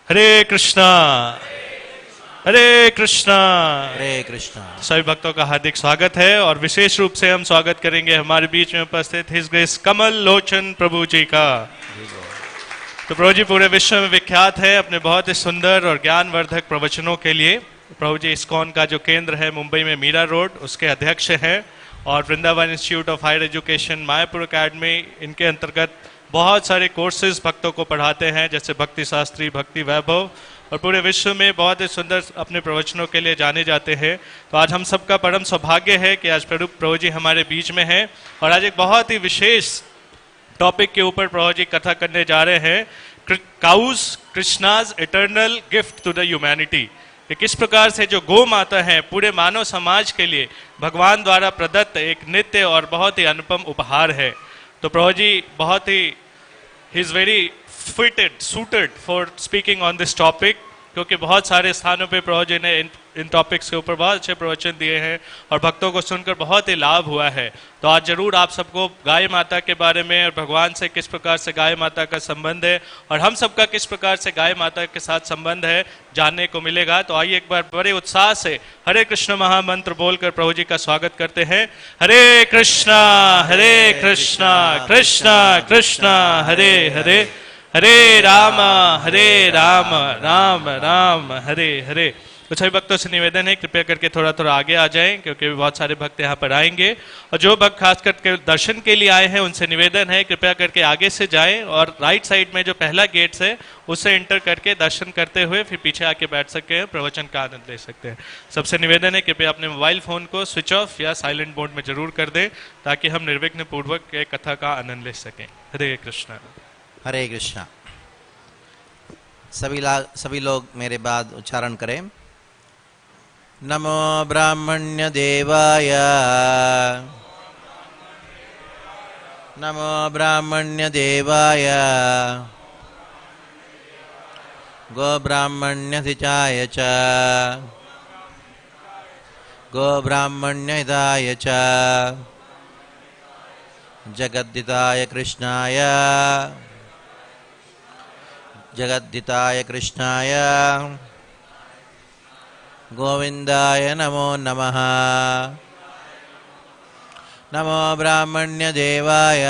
हरे कृष्णा हरे कृष्णा। हरे कृष्णा। सभी भक्तों का हार्दिक स्वागत है और विशेष रूप से हम स्वागत करेंगे हमारे बीच में उपस्थित हिज ग्रेस कमल लोचन प्रभु जी का। तो प्रभु जी पूरे विश्व में विख्यात है अपने बहुत ही सुंदर और ज्ञानवर्धक प्रवचनों के लिए। प्रभु जी इस्कॉन का जो केंद्र है मुंबई में मीरा रोड, उसके अध्यक्ष हैं और Vrindavan institute of higher education Mayapur academy, इनके अंतर्गत बहुत सारे कोर्सेज भक्तों को पढ़ाते हैं, जैसे भक्ति शास्त्री, भक्ति वैभव, और पूरे विश्व में बहुत ही सुंदर अपने प्रवचनों के लिए जाने जाते हैं। तो आज हम सबका परम सौभाग्य है कि आज प्रभु जी हमारे बीच में हैं और आज एक बहुत ही विशेष टॉपिक के ऊपर प्रभु जी कथा करने जा रहे हैं, cause Krishna's eternal gift to the humanity. कि किस प्रकार से जो गौ माता है पूरे मानव समाज के लिए भगवान द्वारा प्रदत्त एक नित्य और बहुत ही अनुपम उपहार है। तो प्रभु जी बहुत ही he is very fitted suited for speaking on this topic, क्योंकि बहुत सारे स्थानों पे प्रभु जी ने इन टॉपिक्स के ऊपर बहुत अच्छे प्रवचन दिए हैं और भक्तों को सुनकर बहुत ही लाभ हुआ है। तो आज जरूर आप सबको गाय माता के बारे में और भगवान से किस प्रकार से गाय माता का संबंध है और हम सबका किस प्रकार से गाय माता के साथ संबंध है जानने को मिलेगा। तो आइए एक बार बड़े उत्साह से हरे कृष्ण महामंत्र बोलकर प्रभु जी का स्वागत करते हैं। हरे कृष्णा कृष्णा कृष्णा हरे हरे, हरे राम राम राम हरे हरे। तो सभी भक्तों से निवेदन है कृपया करके थोड़ा थोड़ा आगे आ जाएं, क्योंकि बहुत सारे भक्त यहाँ पर आएंगे और जो भक्त खास करके दर्शन के लिए आए हैं उनसे निवेदन है कृपया करके आगे से जाएं और राइट साइड में जो पहला गेट है उससे एंटर करके दर्शन करते हुए फिर पीछे आके बैठ सकते हैं, प्रवचन का आनंद ले सकते हैं। सबसे निवेदन है कृपया अपने मोबाइल फोन को स्विच ऑफ या साइलेंट मोड में जरूर कर दें ताकि हम निर्विघ्न पूर्वक कथा का आनंद ले सकें। हरे कृष्णा। हरे कृष्णा। सभी लोग मेरे बाद उच्चारण करें। नमो ब्राह्मण्य देवाय, नमो ब्राह्मण्य देवाय, गो ब्राह्मण्य हिताय च, गो ब्राह्मण्य हिताय च, जगद्दिताय कृष्णाय, जगद्दिताय कृष्णाय गोविंदाय नमो नमः। नमो ब्राह्मण्य देवाय,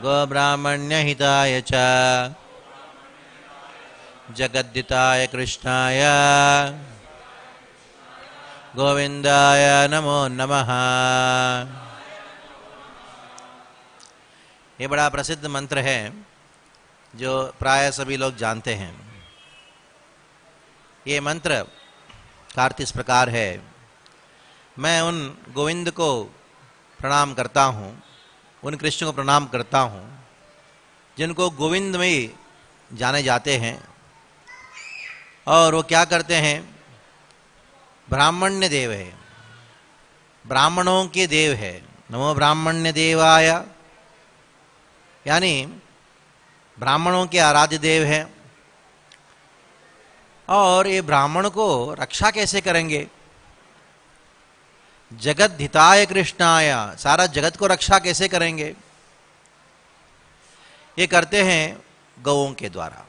गो ब्राह्मण्य हिताय च, जगद्दिताय कृष्णाय गोविंदाय नमो नमः। ये बड़ा प्रसिद्ध मंत्र है जो प्राय सभी लोग जानते हैं। ये मंत्र का अर्थ इस प्रकार है, मैं उन गोविंद को प्रणाम करता हूँ, उन कृष्ण को प्रणाम करता हूँ जिनको गोविंद में जाने जाते हैं। और वो क्या करते हैं? ब्राह्मण्य देव है, ब्राह्मणों के देव है। नमो ब्राह्मण्य देवाय, यानी ब्राह्मणों के आराध्य देव है। और ये ब्राह्मण को रक्षा कैसे करेंगे? जगत हिताय कृष्णाय, सारा जगत को रक्षा कैसे करेंगे? ये करते हैं गौओं के द्वारा।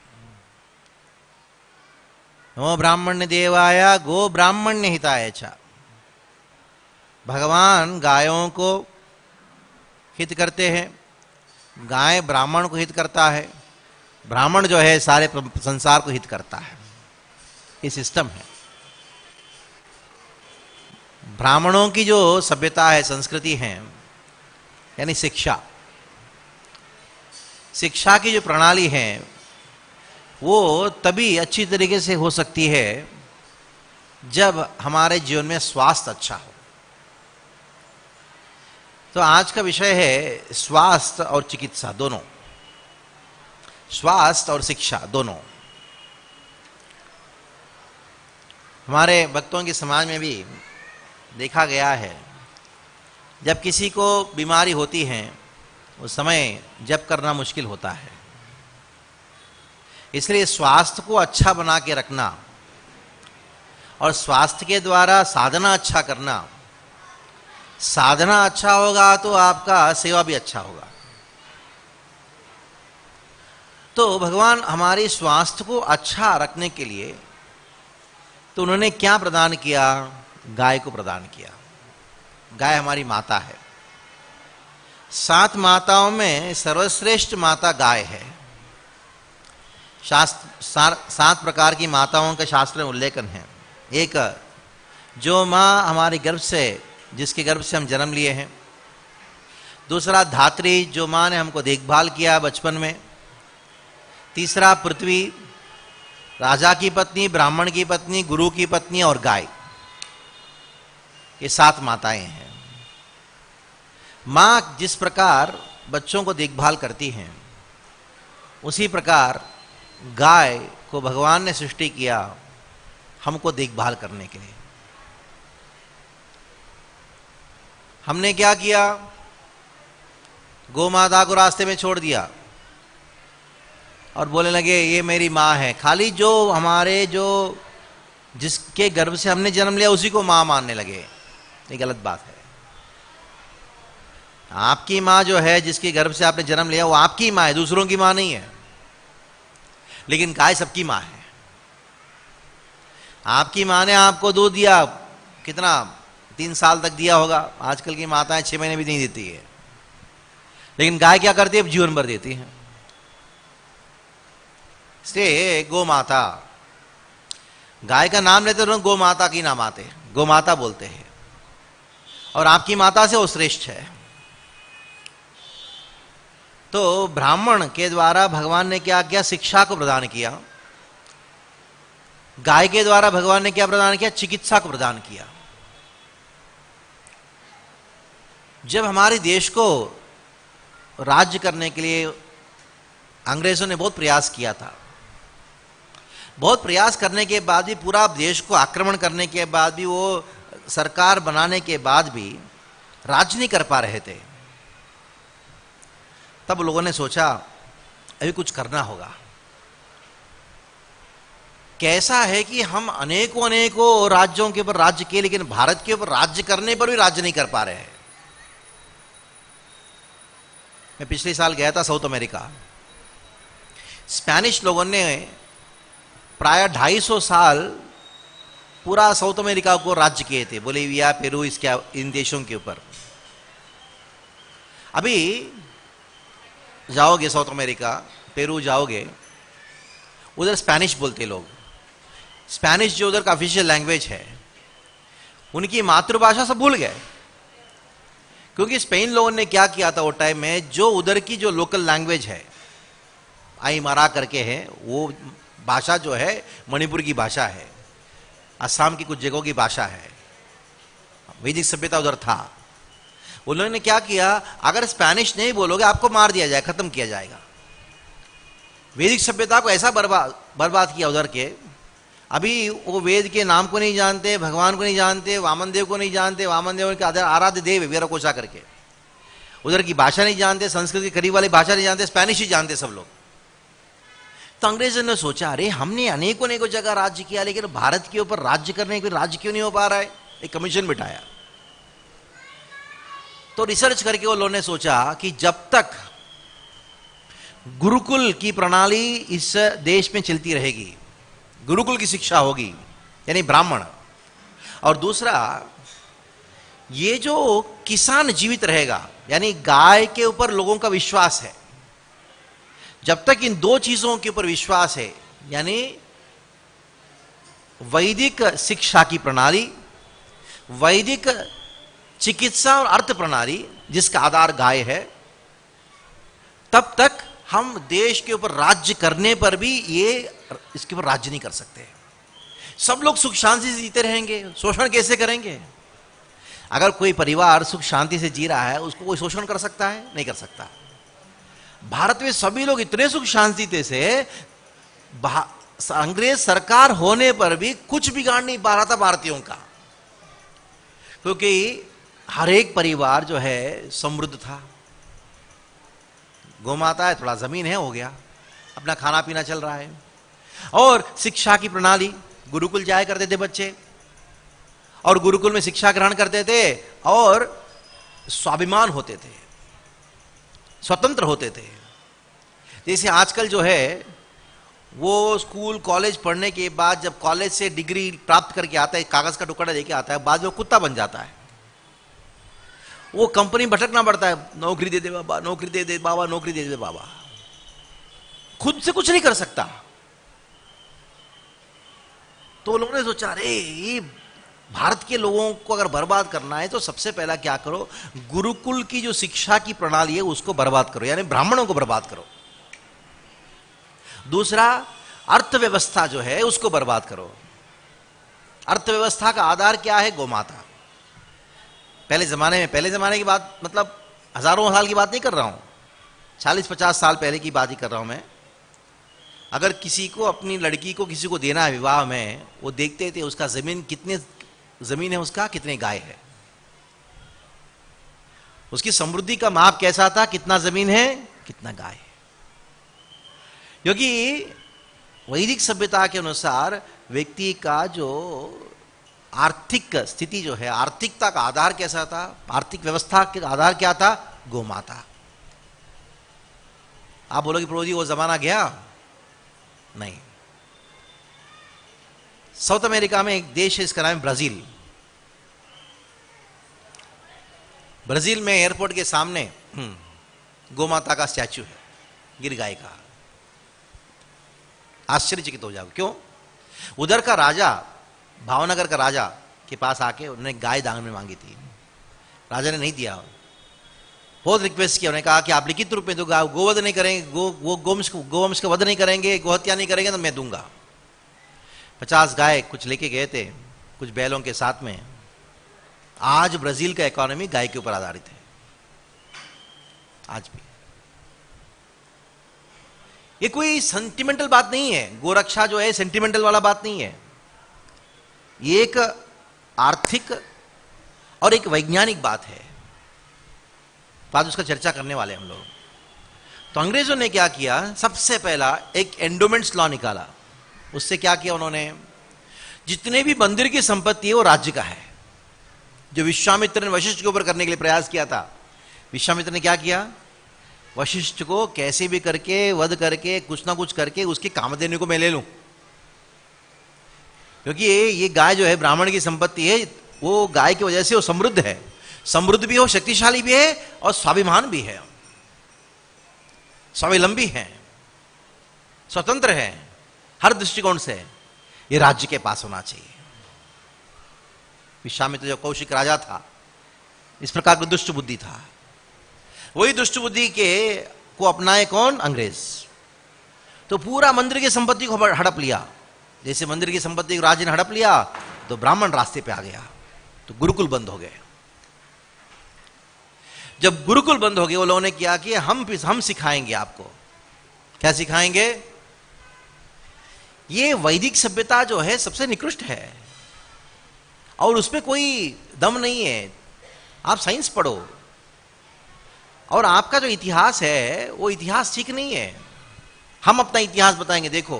नमो ब्राह्मण्य देवाय गो ब्राह्मण्य हिताय च, भगवान गायों को हित करते हैं, गाय ब्राह्मण को हित करता है, ब्राह्मण जो है सारे संसार को हित करता है। ये सिस्टम है। ब्राह्मणों की जो सभ्यता है, संस्कृति है, यानी शिक्षा, शिक्षा की जो प्रणाली है वो तभी अच्छी तरीके से हो सकती है जब हमारे जीवन में स्वास्थ्य अच्छा हो। तो आज का विषय है स्वास्थ्य और चिकित्सा दोनों, स्वास्थ्य और शिक्षा दोनों। हमारे भक्तों के समाज में भी देखा गया है, जब किसी को बीमारी होती है उस समय जप करना मुश्किल होता है। इसलिए स्वास्थ्य को अच्छा बना के रखना और स्वास्थ्य के द्वारा साधना अच्छा करना, साधना अच्छा होगा तो आपका सेवा भी अच्छा होगा। तो भगवान हमारे स्वास्थ्य को अच्छा रखने के लिए तो उन्होंने क्या प्रदान किया? गाय को प्रदान किया। गाय हमारी माता है। 7 माताओं में सर्वश्रेष्ठ माता गाय है। 7 प्रकार की माताओं का शास्त्र में उल्लेखन है। एक, जो माँ हमारे गर्भ से, जिसके गर्भ से हम जन्म लिए हैं। दूसरा, धात्री, जो माँ ने हमको देखभाल किया बचपन में। तीसरा, पृथ्वी, राजा की पत्नी, ब्राह्मण की पत्नी, गुरु की पत्नी और गाय। ये 7 माताएं हैं। माँ जिस प्रकार बच्चों को देखभाल करती हैं, उसी प्रकार गाय को भगवान ने सृष्टि किया हमको देखभाल करने के लिए। हमने क्या किया? गौ माता को रास्ते में छोड़ दिया और बोलने लगे ये मेरी माँ है। खाली जो हमारे, जो जिसके गर्भ से हमने जन्म लिया उसी को माँ मानने लगे। ये गलत बात है। आपकी माँ जो है, जिसके गर्भ से आपने जन्म लिया, वो आपकी माँ है, दूसरों की माँ नहीं है। लेकिन गाय सबकी माँ है। आपकी माँ ने आपको दूध दिया, कितना, 3 साल तक दिया होगा। आजकल की माताएं 6 महीने भी नहीं देती है। लेकिन गाय क्या करती है? जीवन भर देती है। इसलिए गौ माता, गाय का नाम लेते तो गौ माता की नाम आते, गौ माता बोलते हैं। और आपकी माता से वो श्रेष्ठ है। तो ब्राह्मण के द्वारा भगवान ने क्या किया? शिक्षा को प्रदान किया। गाय के द्वारा भगवान ने क्या प्रदान किया? चिकित्सा को प्रदान किया। जब हमारे देश को राज्य करने के लिए अंग्रेजों ने बहुत प्रयास किया था, बहुत प्रयास करने के बाद भी, पूरा देश को आक्रमण करने के बाद भी, वो सरकार बनाने के बाद भी राज्य नहीं कर पा रहे थे, तब लोगों ने सोचा अभी कुछ करना होगा। कैसा है कि हम अनेकों राज्यों के ऊपर राज्य किए, लेकिन भारत के ऊपर राज्य करने पर भी राज्य नहीं कर पा रहे हैं। मैं पिछले साल गया था साउथ अमेरिका। स्पेनिश लोगों ने प्राय 250 साल पूरा साउथ अमेरिका को राज्य किए थे, बोलिविया, पेरू, इन देशों के ऊपर। अभी जाओगे साउथ अमेरिका, पेरू जाओगे, उधर स्पेनिश बोलते लोग। स्पेनिश जो उधर का ऑफिशियल लैंग्वेज है, उनकी मातृभाषा सब भूल गए। क्योंकि स्पेन लोगों ने क्या किया था वो टाइम में, जो उधर की जो लोकल लैंग्वेज है, आईमारा करके है, वो भाषा जो है मणिपुर की भाषा है, असम की कुछ जगहों की भाषा है। वैदिक सभ्यता उधर था। उन्होंने क्या किया? अगर स्पेनिश नहीं बोलोगे आपको मार दिया जाए, खत्म किया जाएगा। वैदिक सभ्यता को ऐसा बर्बाद किया उधर के। अभी वो वेद के नाम को नहीं जानते, भगवान को नहीं जानते, वामन देव को नहीं जानते, वामन देव के आराध्य देव है वीराकोसा करके। उधर की भाषा नहीं जानते, संस्कृत की करीब वाली भाषा नहीं जानते, स्पेनिश ही जानते सब लोग। तो अंग्रेजों ने सोचा, अरे हमने अनेकों जगह राज्य किया, लेकिन भारत के ऊपर राज्य करने के राज्य क्यों नहीं हो पा रहा है? एक कमीशन बिठाया। तो रिसर्च करके वो लोगों ने सोचा कि जब तक गुरुकुल की प्रणाली इस देश में चलती रहेगी, गुरुकुल की शिक्षा होगी, यानी ब्राह्मण, और दूसरा ये जो किसान जीवित रहेगा, यानी गाय के ऊपर लोगों का विश्वास है, जब तक इन 2 चीजों के ऊपर विश्वास है, यानी वैदिक शिक्षा की प्रणाली, वैदिक चिकित्सा और अर्थ प्रणाली जिसका आधार गाय है, तब तक हम देश के ऊपर राज्य करने पर भी इसके ऊपर राज्य नहीं कर सकते। सब लोग सुख शांति से जीते रहेंगे, शोषण कैसे करेंगे? अगर कोई परिवार सुख शांति से जी रहा है, उसको कोई शोषण कर सकता है? नहीं कर सकता। भारत में सभी लोग इतने सुख शांति से, अंग्रेज सरकार होने पर भी कुछ बिगाड़ नहीं पा रहा था भारतीयों का, क्योंकि हर एक परिवार जो है समृद्ध था। गौमाता है, थोड़ा जमीन है, हो गया, अपना खाना पीना चल रहा है। और शिक्षा की प्रणाली, गुरुकुल जाया करते थे बच्चे, और गुरुकुल में शिक्षा ग्रहण करते थे, और स्वाभिमान होते थे, स्वतंत्र होते थे। जैसे आजकल जो है वो स्कूल कॉलेज पढ़ने के बाद जब कॉलेज से डिग्री प्राप्त करके आता है, कागज का टुकड़ा लेके आता है, बाद में कुत्ता बन जाता है। वो कंपनी भटकना पड़ता है, नौकरी दे दे बाबा, नौकरी दे दे बाबा, नौकरी दे दे बाबा, खुद से कुछ नहीं कर सकता। तो लोगों ने सोचा अरे ये भारत के लोगों को अगर बर्बाद करना है तो सबसे पहला क्या करो, गुरुकुल की जो शिक्षा की प्रणाली है उसको बर्बाद करो, यानी ब्राह्मणों को बर्बाद करो। दूसरा, अर्थव्यवस्था जो है उसको बर्बाद करो। अर्थव्यवस्था का आधार क्या है? गोमाता। पहले जमाने की बात, मतलब हजारों साल की बात नहीं कर रहा हूं, 40-50 साल पहले की बात ही कर रहा हूं मैं। अगर किसी को अपनी लड़की को किसी को देना है विवाह में, वो देखते थे उसका जमीन है, उसका कितने गाय है, उसकी समृद्धि का माप कैसा था, कितना जमीन है, कितना गाय है। क्योंकि वैदिक सभ्यता के अनुसार व्यक्ति का जो आर्थिक स्थिति जो है, आर्थिकता का आधार कैसा था, आर्थिक व्यवस्था का आधार क्या था? गोमाता। आप बोलोगे प्रभु जी वो जमाना गया? नहीं। साउथ अमेरिका में एक देश है, इसका नाम है ब्राजील। ब्राजील में एयरपोर्ट के सामने गोमाता का स्टैच्यू है, गिर गाय का। आश्चर्यचकित हो जाओ, क्यों? उधर का राजा, भावनगर का राजा के पास आके उन्होंने गाय दान में मांगी थी, राजा ने नहीं दिया। बहुत रिक्वेस्ट किया, उन्होंने कहा कि आप लिखित रूप में तो गोवध नहीं करेंगे, गोवंश का वध नहीं करेंगे, गोहत्या नहीं करेंगे तो मैं दूंगा। 50 गाय कुछ लेके गए थे, कुछ बैलों के साथ में। आज ब्राजील का इकोनॉमी गाय के ऊपर आधारित है, आज भी। ये कोई सेंटिमेंटल बात नहीं है, गोरक्षा जो है सेंटिमेंटल वाला बात नहीं है। ये एक आर्थिक और एक वैज्ञानिक बात है। बाद उसका चर्चा करने वाले हम लोग। तो अंग्रेजों ने क्या किया, सबसे पहला एक एंडोमेंट्स लॉ निकाला। उससे क्या किया उन्होंने, जितने भी मंदिर की संपत्ति है वो राज्य का है। जो विश्वामित्र ने वशिष्ठ के ऊपर करने के लिए प्रयास किया था, विश्वामित्र ने क्या किया, वशिष्ठ को कैसे भी करके वध करके कुछ ना कुछ करके उसकी कामधेनु को मैं ले लूं, क्योंकि ये गाय जो है ब्राह्मण की संपत्ति है। वो गाय की वजह से वो समृद्ध है, समृद्ध भी हो, शक्तिशाली भी है और स्वाभिमान भी है, स्वावलंबी है, स्वतंत्र है हर दृष्टिकोण से। ये राज्य के पास होना चाहिए। विश्वामित्र जो कौशिक राजा था, इस प्रकार की दुष्ट बुद्धि था। वही दुष्ट बुद्धि को अपनाए कौन? अंग्रेज। तो पूरा मंदिर की संपत्ति को हड़प लिया। जैसे मंदिर की संपत्ति को राज्य ने हड़प लिया तो ब्राह्मण रास्ते पे आ गया, तो गुरुकुल बंद हो गए। जब गुरुकुल बंद हो गए, वो लोगों ने किया कि हम सिखाएंगे आपको। क्या सिखाएंगे? ये वैदिक सभ्यता जो है सबसे निकृष्ट है और उसमें कोई दम नहीं है। आप साइंस पढ़ो और आपका जो इतिहास है वो इतिहास ठीक नहीं है। हम अपना इतिहास बताएंगे। देखो,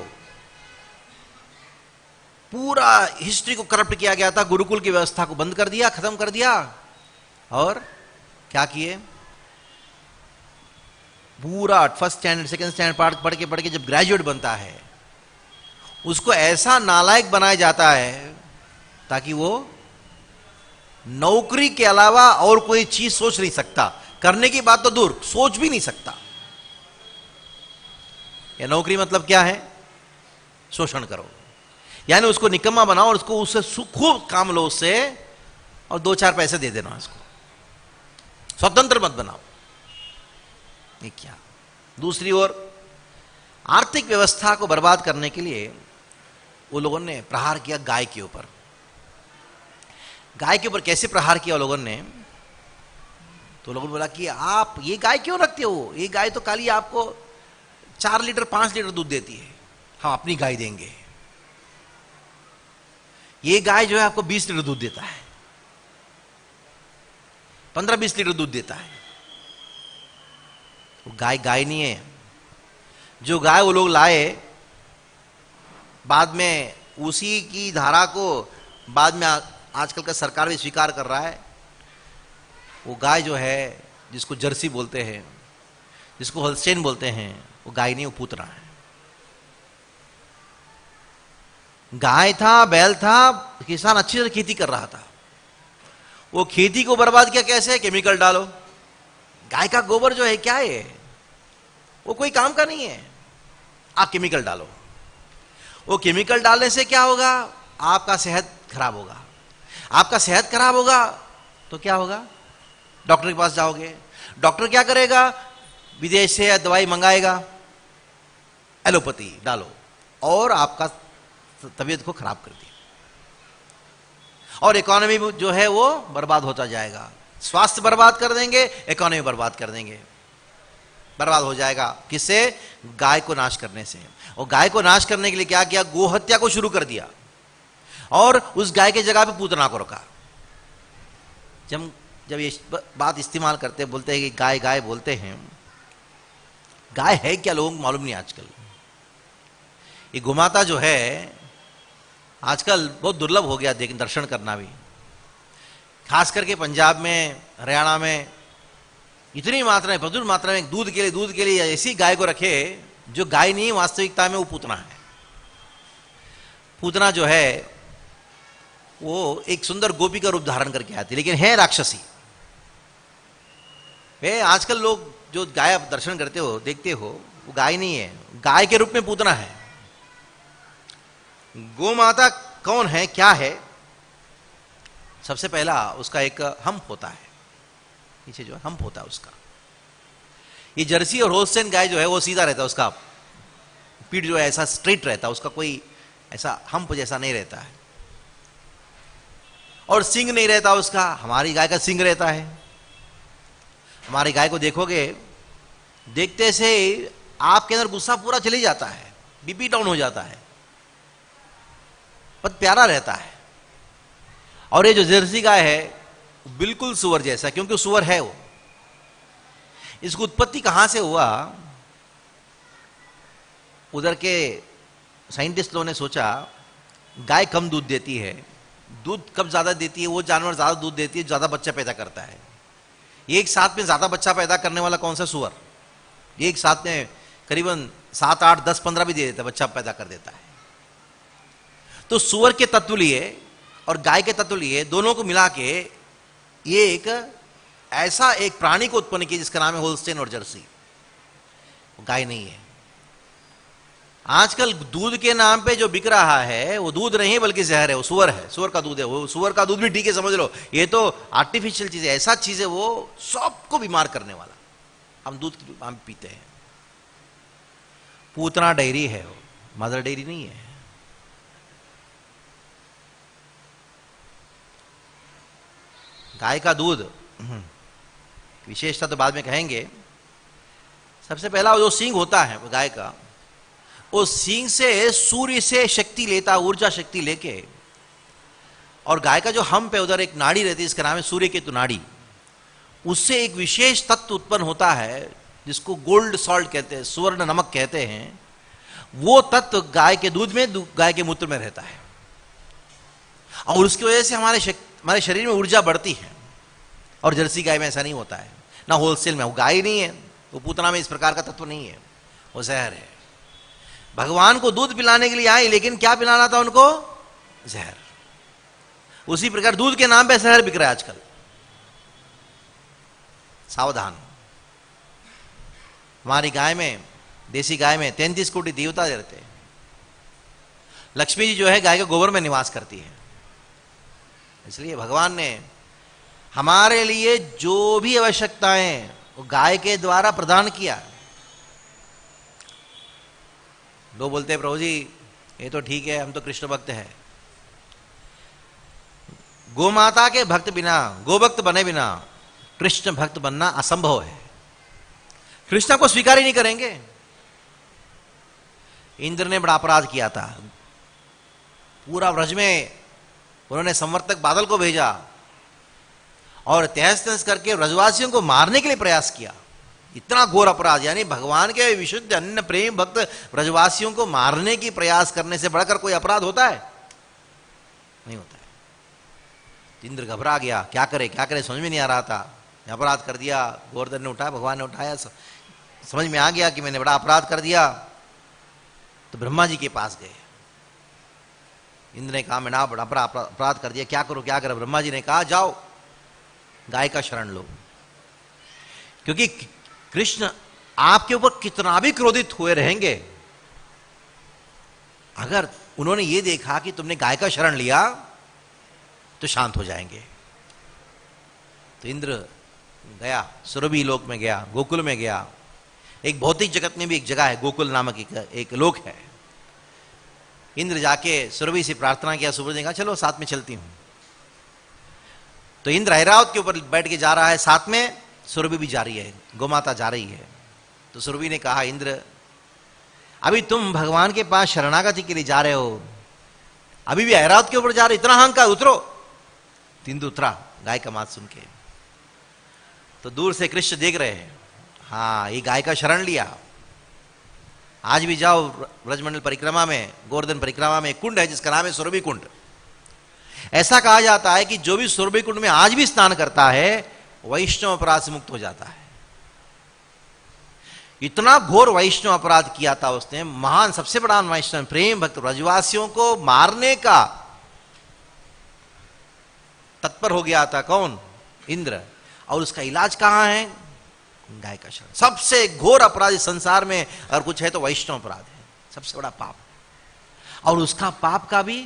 पूरा हिस्ट्री को करप्ट किया गया था, गुरुकुल की व्यवस्था को बंद कर दिया, खत्म कर दिया। और क्या किए, पूरा फर्स्ट स्टैंडर्ड सेकंड स्टैंडर्ड पढ़ के जब ग्रेजुएट बनता है उसको ऐसा नालायक बनाया जाता है ताकि वो नौकरी के अलावा और कोई चीज सोच नहीं सकता। करने की बात तो दूर, सोच भी नहीं सकता। या नौकरी मतलब क्या है? शोषण करो, यानी उसको निकम्मा बनाओ और उससे खूब काम लो उससे और 2-4 पैसे दे देना उसको। स्वतंत्र मत बनाओ। ये क्या? दूसरी ओर आर्थिक व्यवस्था को बर्बाद करने के लिए वो लोगों ने प्रहार किया गाय के ऊपर। गाय के ऊपर कैसे प्रहार किया लोगों ने? तो लोगों ने बोला कि आप ये गाय क्यों रखते हो? ये गाय तो खाली आपको 4 लीटर 5 लीटर दूध देती है, हम अपनी गाय देंगे। ये गाय जो है आपको 20 लीटर दूध देता है, 15-20 लीटर दूध देता है। वो गाय नहीं है। जो गाय वो लोग लाए, बाद में उसी की धारा को बाद में आजकल का सरकार भी स्वीकार कर रहा है। वो गाय जो है, जिसको जर्सी बोलते हैं, जिसको होल्स्टेन बोलते हैं, वो गाय नहीं, वो पूतना है। गाय था, बैल था, किसान अच्छी तरह खेती कर रहा था, वो खेती को बर्बाद किया कैसे? केमिकल डालो। गाय का गोबर जो है क्या है, वो कोई काम का नहीं है, आप केमिकल डालो। वो केमिकल डालने से क्या होगा? आपका सेहत खराब होगा। आपका सेहत खराब होगा तो क्या होगा? डॉक्टर के पास जाओगे, डॉक्टर क्या करेगा? विदेश से दवाई मंगाएगा, एलोपैथी डालो, और आपका तबीयत को खराब कर दी, और इकोनॉमी जो है वो बर्बाद होता जाएगा। स्वास्थ्य बर्बाद कर देंगे, इकोनॉमी बर्बाद कर देंगे, बर्बाद हो जाएगा। किससे? गाय को नाश करने से। और गाय को नाश करने के लिए क्या किया? गोहत्या को शुरू कर दिया, और उस गाय के जगह पे पूतना को रखा। जब ये बात इस्तेमाल करते बोलते हैं कि गाय गाय बोलते हैं, गाय है क्या लोगों को मालूम नहीं आजकल। ये गोमाता जो है आजकल बहुत दुर्लभ हो गया देख दर्शन करना भी, खास करके पंजाब में, हरियाणा में इतनी मात्रा में, प्रचुर मात्रा में दूध के लिए ऐसी गाय को रखे जो गाय नहीं, वास्तविकता में वो पूतना है। पूतना जो है वो एक सुंदर गोपी का रूप धारण करके आती है, लेकिन है राक्षसी। वे आजकल लोग जो गाय आप दर्शन करते हो, देखते हो, वो गाय नहीं है, गाय के रूप में पूतना है। गोमाता कौन है, क्या है? सबसे पहला उसका एक हम्प होता है, पीछे जो हम्प होता है उसका। ये जर्सी और होल्स्टेन गाय जो है वो सीधा रहता है, उसका पीठ जो है ऐसा स्ट्रेट रहता है, उसका कोई ऐसा हम्प जैसा नहीं रहता है, और सिंग नहीं रहता उसका। हमारी गाय का सिंग रहता है। हमारी गाय को देखोगे, देखते से आपके अंदर गुस्सा पूरा चली जाता है, बीपी डाउन हो जाता है, बहुत प्यारा रहता है। और ये जो जर्सी गाय है बिल्कुल सुअर जैसा, क्योंकि सुअर है वो। इसकी उत्पत्ति कहां से हुआ? उधर के साइंटिस्ट लोगों ने सोचा गाय कम दूध देती है, दूध कब ज्यादा देती है? वो जानवर ज्यादा दूध देती है, ज्यादा बच्चा पैदा करता है। एक साथ में ज्यादा बच्चा पैदा करने वाला कौन सा? सुअर। एक साथ में करीबन 7, 8, 10, 15 भी दे देता है, बच्चा पैदा कर देता है। तो सुअर के तत्व लिए और गाय के तत्व लिए, दोनों को मिला के ये एक ऐसा एक प्राणी को उत्पन्न किया जिसका नाम है होल्स्टेन और जर्सी। गाय नहीं है। आजकल दूध के नाम पे जो बिक रहा है वो दूध नहीं बल्कि जहर है, वो सुअर है, सुअर का दूध है। वो सुअर का दूध भी ठीक है, समझ लो, ये तो आर्टिफिशियल चीज है, ऐसा चीज है वो सबको बीमार करने वाला। हम दूध हम पीते हैं। पूतना डेयरी है, वो मदर डेयरी नहीं है। गाय का दूध विशेषता तो बाद में कहेंगे। सबसे पहला जो सींग होता है वो गाय का, उस सींग से सूर्य से शक्ति लेता, ऊर्जा शक्ति लेके, और गाय का जो हम्प है उधर एक नाड़ी रहती है, इसका नाम है सूर्य केतु नाड़ी। उससे एक विशेष तत्व उत्पन्न होता है जिसको गोल्ड सॉल्ट कहते हैं, सुवर्ण नमक कहते हैं। वो तत्व गाय के दूध में, गाय के मूत्र में रहता है, और उसकी वजह से हमारे शरीर में ऊर्जा बढ़ती है। और जर्सी गाय में ऐसा नहीं होता है, ना होलसेल में। वो गाय नहीं है, वो पूतना में इस प्रकार का तत्व नहीं है, वो जहर है। भगवान को दूध पिलाने के लिए आए, लेकिन क्या पिलाना था उनको? जहर। उसी प्रकार दूध के नाम पे जहर बिक रहा है आजकल। सावधान। हमारी गाय में, देसी गाय में 33 कोटि देवता रहते हैं। लक्ष्मी जी जो है गाय के गोबर में निवास करती है। इसलिए भगवान ने हमारे लिए जो भी आवश्यकताएं वो गाय के द्वारा प्रदान किया। लोग बोलते हैं प्रभु जी ये तो ठीक है, हम तो कृष्ण भक्त हैं। गोमाता के भक्त बिना, गोभक्त बने बिना कृष्ण भक्त बनना असंभव है। कृष्ण को स्वीकार ही नहीं करेंगे। इंद्र ने बड़ा अपराध किया था। पूरा व्रज में उन्होंने संवर्तक बादल को भेजा और तहस नहस करके व्रजवासियों को मारने के लिए प्रयास किया। इतना घोर अपराध, यानी भगवान के विशुद्ध अन्य प्रेम भक्त व्रजवासियों को मारने की प्रयास करने से बढ़कर कोई अपराध होता है? नहीं होता है। इंद्र घबरा गया, क्या करे समझ में नहीं आ रहा था। अपराध कर दिया, गोवर्धन ने उठाया, भगवान ने उठाया, समझ में आ गया कि मैंने बड़ा अपराध कर दिया, तो ब्रह्मा जी के पास गए। इंद्र ने कहा मैंने बड़ा अपराध कर दिया, क्या करो क्या करो। ब्रह्मा जी ने कहा जाओ गाय का शरण लो, क्योंकि कृष्ण आपके ऊपर कितना भी क्रोधित हुए रहेंगे, अगर उन्होंने ये देखा कि तुमने गाय का शरण लिया तो शांत हो जाएंगे। तो इंद्र गया, सुरभि लोक में गया, गोकुल में गया। एक भौतिक जगत में भी एक जगह है, गोकुल नामक एक लोक है। इंद्र जाके सुरभि से प्रार्थना किया, सुरभि ने कहा चलो साथ में चलती हूं। तो इंद्र ऐरावत के ऊपर बैठ के जा रहा है, साथ में सुरभि भी जा रही है, गोमाता जा रही है। तो सुरभि ने कहा इंद्र अभी तुम भगवान के पास शरणागति के लिए जा रहे हो, अभी भी ऐरावत के ऊपर जा रहे, इतना अहंकार, उतरो। इंद्र उतरा गाय का मात सुन के। तो दूर से कृष्ण देख रहे हैं, हाँ ये गाय का शरण लिया। आज भी जाओ ब्रजमंडल परिक्रमा में, गोवर्धन परिक्रमा में एक कुंड है जिसका नाम है सुरभि कुंड। ऐसा कहा जाता है कि जो भी सुरभि कुंड में आज भी स्नान करता है वैष्णव अपराध से मुक्त हो जाता है। इतना घोर वैष्णव अपराध किया था उसने, महान सबसे बड़ा वैष्णव प्रेम भक्त, ब्रजवासियों को मारने का तत्पर हो गया था। कौन? इंद्र। और उसका इलाज कहां है? गाय का शरण। सबसे घोर अपराध इस संसार में अगर कुछ है तो वैष्णव अपराध है, सबसे बड़ा पाप। और उसका पाप का भी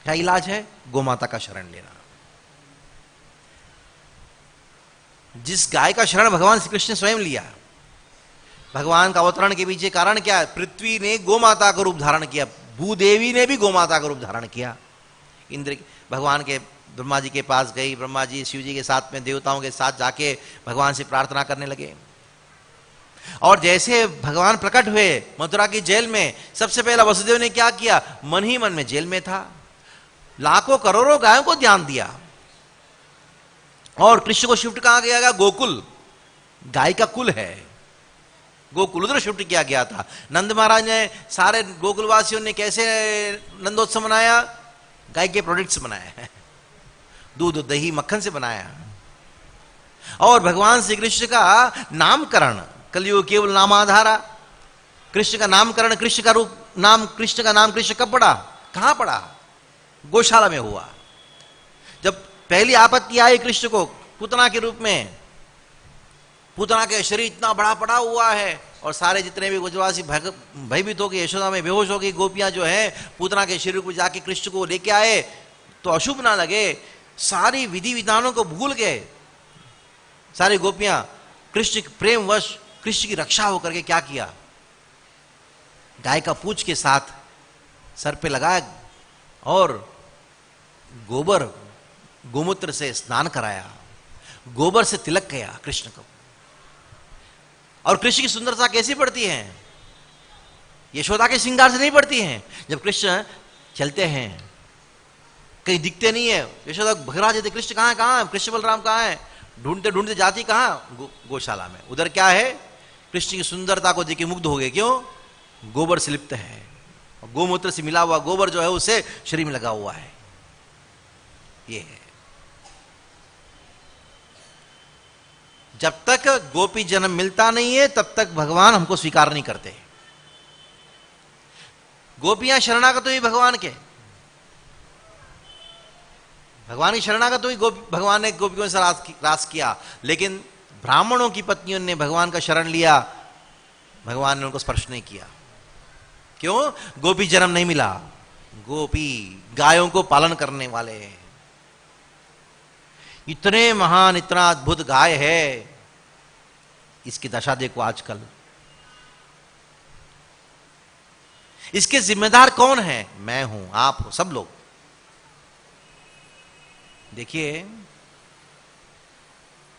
क्या इलाज है? गोमाता का शरण लेना। जिस गाय का शरण भगवान श्री कृष्ण ने स्वयं लिया, भगवान का अवतरण के पीछे कारण क्या है? पृथ्वी ने गोमाता का रूप धारण किया, भूदेवी ने भी गोमाता का रूप धारण किया। इंद्र भगवान के ब्रह्मा जी के पास गई, ब्रह्मा जी शिव जी के साथ में देवताओं के साथ जाके भगवान से प्रार्थना करने लगे। और जैसे भगवान प्रकट हुए मथुरा की जेल में, सबसे पहला वसुदेव ने क्या किया? मन ही मन में जेल में था, लाखों करोड़ों गायों को ध्यान दिया। और कृष्ण को शिफ्ट कहां गया? गोकुल, गाय का कुल है गोकुल, उधर शिफ्ट किया गया था। नंद महाराज ने, सारे गोकुलवासियों ने कैसे नंदोत्सव मनाया? गाय के प्रोडक्ट्स बनाए, दूध दही मक्खन से बनाया। और भगवान श्री कृष्ण का नामकरण, कलयुग केवल नामाधारा, कृष्ण का नामकरण, कृष्ण का रूप नाम, कृष्ण का नाम कृष्ण कब पड़ा? कहां पड़ा? गौशाला में हुआ। जब पहली आपत्ति आई कृष्ण को पूतना के रूप में, पूतना का शरीर इतना बड़ा पड़ा हुआ है और सारे जितने भी ब्रजवासी भयभीत हो गए, यशोदा में बेहोश हो गई। गोपियां जो है पूतना के शरीर को जाके कृष्ण को लेके आए तो अशुभ ना लगे, सारी विधि विधानों को भूल गए। सारी गोपियां कृष्ण प्रेमवश कृष्ण की रक्षा होकर के क्या किया? गाय का पूंछ के साथ सर पे लगाया और गोबर गोमूत्र से स्नान कराया, गोबर से तिलक किया कृष्ण को। और कृष्ण की सुंदरता कैसी बढ़ती है? यशोदा के श्रृंगार से नहीं बढ़ती है। जब कृष्ण चलते हैं कहीं दिखते नहीं है, यशोदा भगरा जाते, कृष्ण कहां है, कहां है? कृष्ण बलराम कहां है? ढूंढते ढूंढते जाती कहां? गौशाला में। उधर क्या है? कृष्ण की सुंदरता को देख के मुग्ध हो गए। क्यों? गोबर से लिप्त है, गोमूत्र से मिला हुआ गोबर जो है उसे शरीर में लगा हुआ है। ये है। जब तक गोपी जन्म मिलता नहीं है तब तक भगवान हमको स्वीकार नहीं करते। गोपियां शरणागत हुई भगवान के, भगवान की शरणागत हुई, भगवान ने गोपियों से रास किया। लेकिन ब्राह्मणों की पत्नियों ने भगवान का शरण लिया, भगवान ने उनको स्पर्श नहीं किया। क्यों? गोपी जन्म नहीं मिला। गोपी गायों को पालन करने वाले, इतने महान, इतना अद्भुत गाय है, इसकी दशा देखो आजकल। इसके जिम्मेदार कौन है? मैं हूं, आप हो, सब लोग। देखिए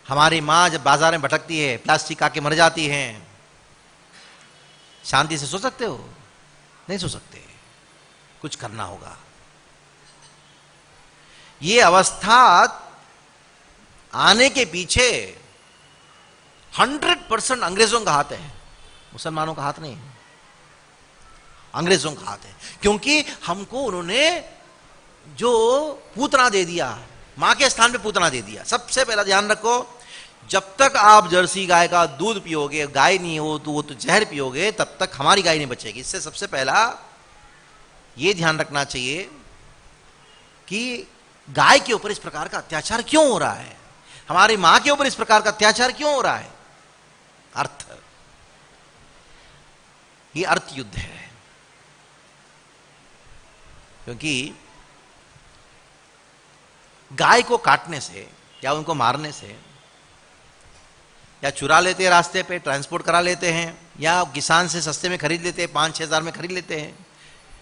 हमारी मां जब बाजार में भटकती है, प्लास्टिक आके मर जाती है, शांति से सो सकते हो? नहीं सो सकते, कुछ करना होगा। ये अवस्था आने के पीछे 100% अंग्रेजों का हाथ है, मुसलमानों का हाथ नहीं है, अंग्रेजों का हाथ है। क्योंकि हमको उन्होंने जो पूतना दे दिया, मां के स्थान पे पूतना दे दिया। सबसे पहला ध्यान रखो, जब तक आप जर्सी गाय का दूध पियोगे, गाय नहीं हो तो वो तो जहर पियोगे, तब तक हमारी गाय नहीं बचेगी। इससे सबसे पहला ये ध्यान रखना चाहिए कि गाय के ऊपर इस प्रकार का अत्याचार क्यों हो रहा है, हमारी मां के ऊपर इस प्रकार का अत्याचार क्यों हो रहा है। अर्थ, ये अर्थ युद्ध है। क्योंकि गाय को काटने से या उनको मारने से, या चुरा लेते हैं रास्ते पे, ट्रांसपोर्ट करा लेते हैं, या किसान से सस्ते में खरीद लेते हैं, 5-6 हज़ार में खरीद लेते हैं।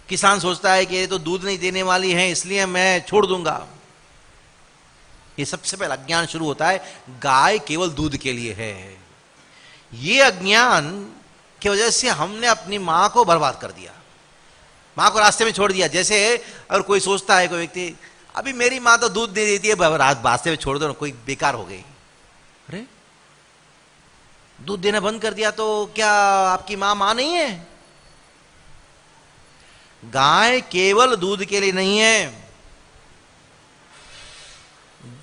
किसान सोचता है कि ये तो दूध नहीं देने वाली है इसलिए मैं छोड़ दूंगा। ये सबसे पहला अज्ञान शुरू होता है, गाय केवल दूध के लिए है। ये अज्ञान की वजह से हमने अपनी मां को बर्बाद कर दिया, मां को रास्ते में छोड़ दिया। जैसे अगर कोई सोचता है, कोई व्यक्ति, अभी मेरी मां तो दूध दे देती है, रास्ते में छोड़ दो ना, कोई बेकार हो गई। अरे दूध देना बंद कर दिया तो क्या आपकी मां नहीं है? गाय केवल दूध के लिए नहीं है,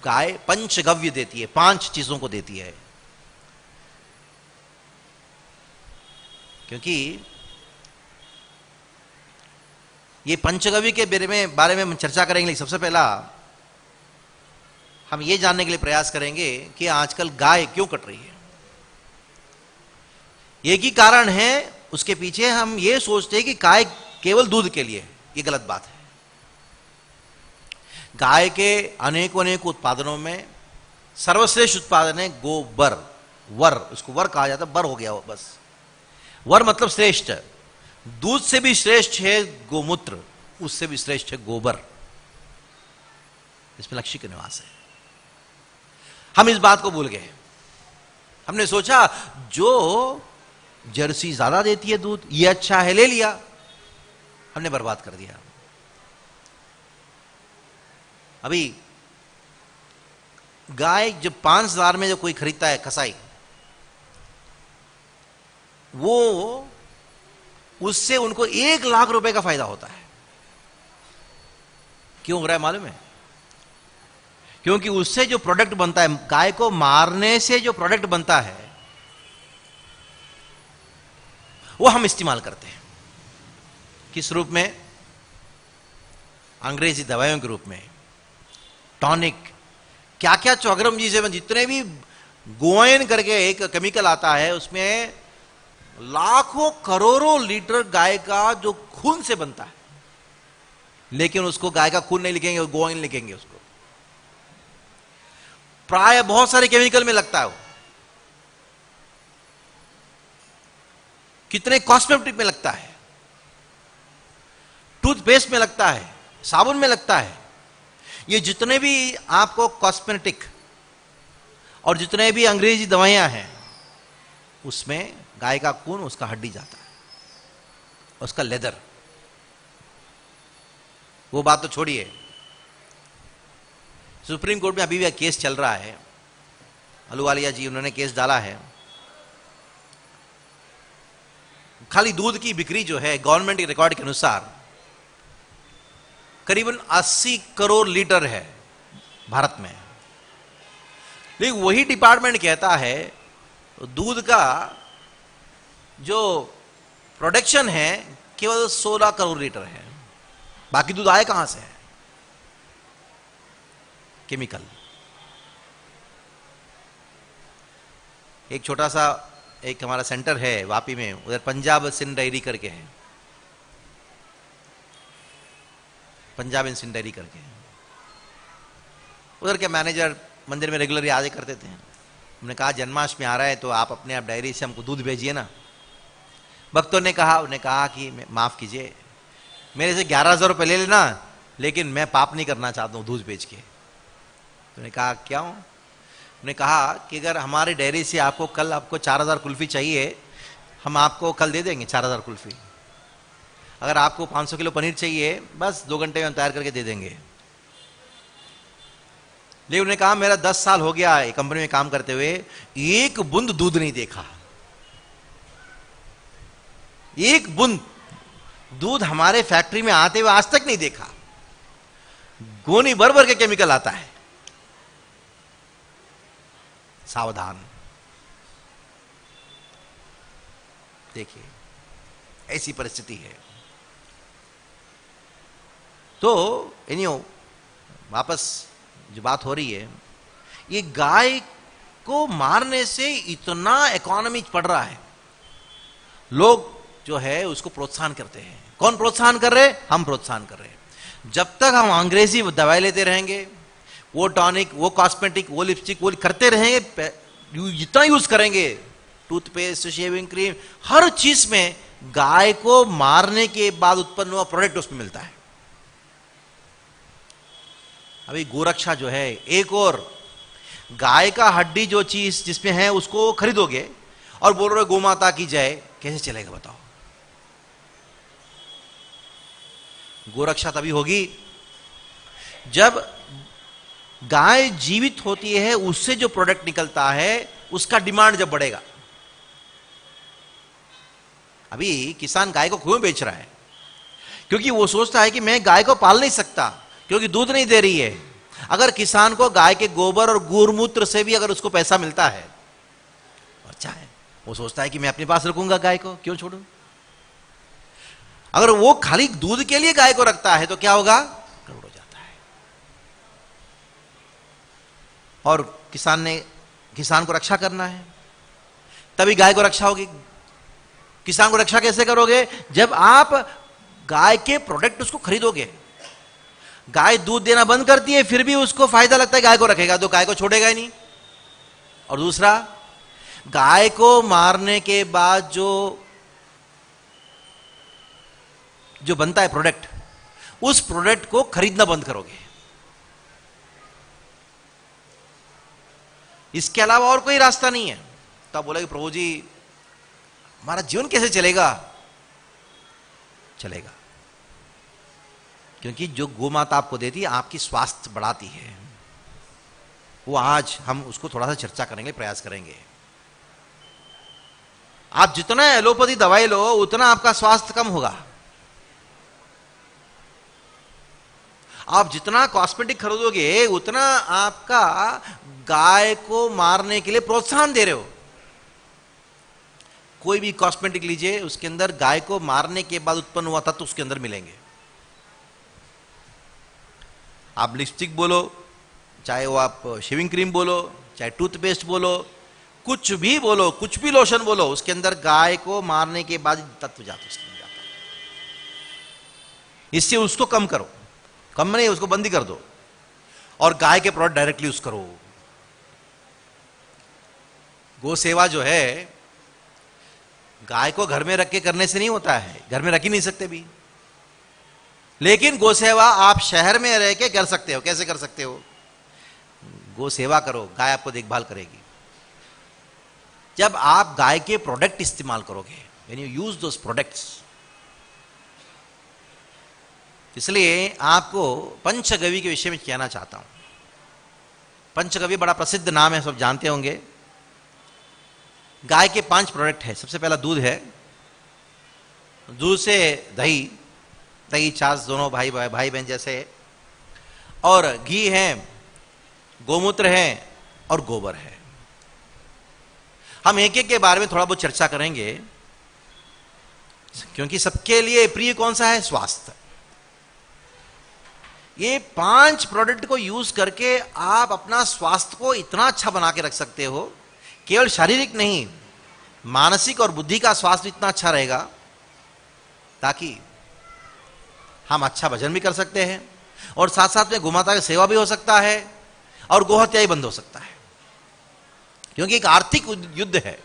गाय पंचगव्य देती है, 5 चीजों को देती है। क्योंकि ये पंचगव्य के बारे में हम चर्चा करेंगे, लेकिन सबसे पहला हम ये जानने के लिए प्रयास करेंगे कि आजकल गाय क्यों कट रही है। एक ही कारण है उसके पीछे, हम ये सोचते हैं कि गाय केवल दूध के लिए, ये गलत बात है। गाय के अनेक उत्पादनों में सर्वश्रेष्ठ उत्पादन है गोबर। वर, उसको वर कहा जाता है, बर हो गया वो बस। वर मतलब श्रेष्ठ। दूध से भी श्रेष्ठ है गोमूत्र, उससे भी श्रेष्ठ है गोबर। इसमें लक्ष्य का निवास है। हम इस बात को भूल गए। हमने सोचा जो जर्सी ज्यादा देती है दूध, ये अच्छा है, ले लिया, हमने बर्बाद कर दिया। अभी गाय जब 5,000 में जो कोई खरीदता है कसाई, वो उससे उनको 1 लाख रुपए का फायदा होता है। क्यों हो रहा है मालूम है? क्योंकि उससे जो प्रोडक्ट बनता है, गाय को मारने से जो प्रोडक्ट बनता है वो हम इस्तेमाल करते हैं। किस रूप में? अंग्रेजी दवाइयों के रूप में, टॉनिक, क्या क्या चौगरम जी से, जितने भी गोयन करके एक केमिकल आता है, उसमें लाखों करोड़ों लीटर गाय का जो खून से बनता है, लेकिन उसको गाय का खून नहीं लिखेंगे, गोयन लिखेंगे उसको। प्राय बहुत सारे केमिकल में लगता है वो, कितने कॉस्मेटिक में लगता है, टूथपेस्ट में लगता है, साबुन में लगता है। ये जितने भी आपको कॉस्मेटिक और जितने भी अंग्रेजी दवाइयां हैं, उसमें गाय का खून, उसका हड्डी जाता है, उसका लेदर। वो बात तो छोड़िए, सुप्रीम कोर्ट में अभी भी केस चल रहा है। अहलुवालिया जी, उन्होंने केस डाला है। खाली दूध की बिक्री जो है, गवर्नमेंट के रिकॉर्ड के अनुसार करीबन 80 करोड़ लीटर है भारत में। लेकिन वही डिपार्टमेंट कहता है दूध का जो प्रोडक्शन है केवल 16 करोड़ लीटर है। बाकी दूध आए कहां से? है केमिकल। एक छोटा सा एक हमारा सेंटर है वापी में, उधर पंजाब सिंध डेयरी करके है, पंजाब एंड सिंध डेयरी करके। उधर के मैनेजर मंदिर में रेगुलर याद करते थे। हमने कहा जन्माष्टमी आ रहा है तो आप अपने आप डायरी से हमको दूध भेजिए ना। भक्तों ने कहा कि माफ कीजिए, मेरे से 11,000 रुपये ले लेना, लेकिन मैं पाप नहीं करना चाहता हूँ दूध बेच के। उन्होंने कहा क्यों? उन्होंने कहा कि अगर हमारी डेयरी से आपको कल आपको 4,000 कुल्फी चाहिए, हम आपको कल दे देंगे 4,000 कुल्फी। अगर आपको 500 किलो पनीर चाहिए, बस 2 घंटे में हम तैयार करके दे देंगे। लेकिन उन्होंने कहा मेरा 10 साल हो गया एक कंपनी में काम करते हुए, एक बूंद दूध नहीं देखा। एक बूंद दूध हमारे फैक्ट्री में आते हुए आज तक नहीं देखा। गोनी भर भर के केमिकल आता है, सावधान। देखिए ऐसी परिस्थिति है। तो वापस जो बात हो रही है, ये गाय को मारने से इतना इकोनॉमी बढ़ रहा है, लोग जो है उसको प्रोत्साहन करते हैं। कौन प्रोत्साहन कर रहे? हम प्रोत्साहन कर रहे हैं। जब तक हम अंग्रेजी दवाई लेते रहेंगे, वो टॉनिक, वो कॉस्मेटिक, वो लिपस्टिक, वो करते रहेंगे, जितना यूज करेंगे, टूथपेस्ट, शेविंग क्रीम, हर चीज में गाय को मारने के बाद उत्पन्न हुआ प्रोडक्ट उसमें मिलता है। अभी गोरक्षा जो है, एक और गाय का हड्डी जो चीज जिसमें है उसको खरीदोगे और बोल रहे गोमाता की जय, कैसे चलेगा बताओ? गोरक्षा तभी होगी जब गाय जीवित होती है, उससे जो प्रोडक्ट निकलता है उसका डिमांड जब बढ़ेगा। अभी किसान गाय को क्यों बेच रहा है? क्योंकि वो सोचता है कि मैं गाय को पाल नहीं सकता क्योंकि दूध नहीं दे रही है। अगर किसान को गाय के गोबर और गौमूत्र से भी अगर उसको पैसा मिलता है, अच्छा है, वो सोचता है कि मैं अपने पास रखूंगा गाय को, क्यों छोड़ूं? अगर वो खाली दूध के लिए गाय को रखता है तो क्या होगा? गड़बड़ हो जाता है। और किसान को रक्षा करना है, तभी गाय को रक्षा होगी। किसान को रक्षा कैसे करोगे? जब आप गाय के प्रोडक्ट उसको खरीदोगे। गाय दूध देना बंद करती है, फिर भी उसको फायदा लगता है गाय को रखेगा, तो गाय को छोड़ेगा ही नहीं। और दूसरा, गाय को मारने के बाद जो बनता है प्रोडक्ट, उस प्रोडक्ट को खरीदना बंद करोगे। इसके अलावा और कोई रास्ता नहीं है। तो आप बोलेगे प्रभु जी हमारा जीवन कैसे चलेगा? चलेगा क्योंकि जो गोमाता आपको देती है, आपकी स्वास्थ्य बढ़ाती है। वो आज हम उसको थोड़ा सा चर्चा करेंगे, प्रयास करेंगे। आप जितना एलोपैथी दवाई लो उतना आपका स्वास्थ्य कम होगा। आप जितना कॉस्मेटिक खरीदोगे उतना आपका गाय को मारने के लिए प्रोत्साहन दे रहे हो। कोई भी कॉस्मेटिक लीजिए, उसके अंदर गाय को मारने के बाद उत्पन्न हुआ तत्व उसके अंदर मिलेंगे। आप लिपस्टिक बोलो, चाहे वो आप शेविंग क्रीम बोलो, चाहे टूथपेस्ट बोलो, कुछ भी बोलो, कुछ भी लोशन बोलो, उसके अंदर गाय को मारने के बाद तत्व जाता है। इससे उसको कम करो, कम नहीं, उसको बंदी कर दो और गाय के प्रोडक्ट डायरेक्टली यूज करो। गो सेवा जो है गाय को घर में रख के करने से नहीं होता है, घर में रख ही नहीं सकते भी। लेकिन गो सेवा आप शहर में रह के कर सकते हो। कैसे कर सकते हो? गो सेवा करो, गाय आपको देखभाल करेगी। जब आप गाय के प्रोडक्ट इस्तेमाल करोगे, when you use those products, इसलिए आपको पंचगव्य के विषय में कहना चाहता हूं। पंचगव्य बड़ा प्रसिद्ध नाम है, सब जानते होंगे। गाय के 5 प्रोडक्ट है। सबसे पहला दूध है, दूध से दही छाछ दोनों भाई बहन जैसे, और घी है, गोमूत्र है और गोबर है। हम एक एक के बारे में थोड़ा बहुत चर्चा करेंगे क्योंकि सबके लिए प्रिय कौन सा है? स्वास्थ्य। ये 5 प्रोडक्ट को यूज करके आप अपना स्वास्थ्य को इतना अच्छा बना के रख सकते हो। केवल शारीरिक नहीं, मानसिक और बुद्धि का स्वास्थ्य इतना अच्छा रहेगा ताकि हम अच्छा भजन भी कर सकते हैं और साथ साथ में गोमाता की सेवा भी हो सकता है और गोहत्या ही बंद हो सकता है। क्योंकि एक आर्थिक युद्ध है।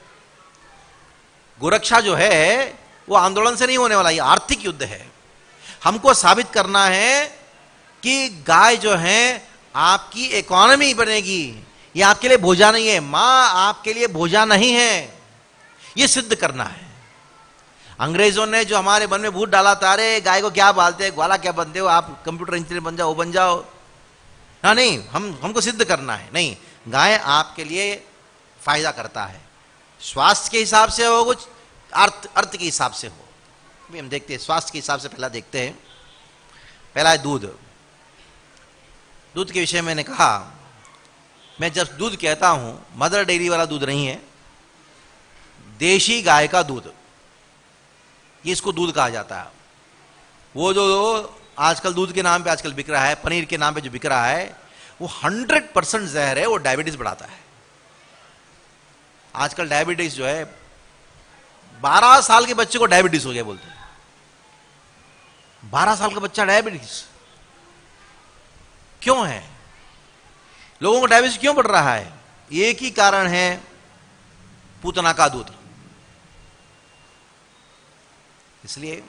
गोरक्षा जो है वो आंदोलन से नहीं होने वाला, ये आर्थिक युद्ध है। हमको साबित करना है कि गाय जो है आपकी इकोनॉमी बनेगी। ये आपके लिए भोजा नहीं है, मां आपके लिए भोजा नहीं है, ये सिद्ध करना है। अंग्रेजों ने जो हमारे मन में भूत डाला था, अरे गाय को क्या पालते हैं, ग्वाला क्या बनते हो, आप कंप्यूटर इंजीनियर बन जाओ, वो बन जाओ। हाँ नहीं, हमको सिद्ध करना है, नहीं, गाय आपके लिए फायदा करता है। स्वास्थ्य के हिसाब से हो, कुछ अर्थ के हिसाब से हो। अभी हम देखते हैं स्वास्थ्य के हिसाब से। पहला देखते हैं, पहला है दूध। दूध के विषय में मैंने कहा मैं जब दूध कहता हूं, मदर डेयरी वाला दूध नहीं है, देशी गाय का दूध, ये इसको दूध कहा जाता है। वो जो आजकल दूध के नाम पे आजकल बिक रहा है, पनीर के नाम पे जो बिक रहा है, वो 100% जहर है, वो डायबिटीज बढ़ाता है। आजकल डायबिटीज जो है, 12 साल के बच्चे को डायबिटीज हो गया बोलते हैं। 12 साल का बच्चा डायबिटीज क्यों है? लोगों को डायबिटीज क्यों बढ़ रहा है? एक ही कारण है, पूतना का दूध। इसलिए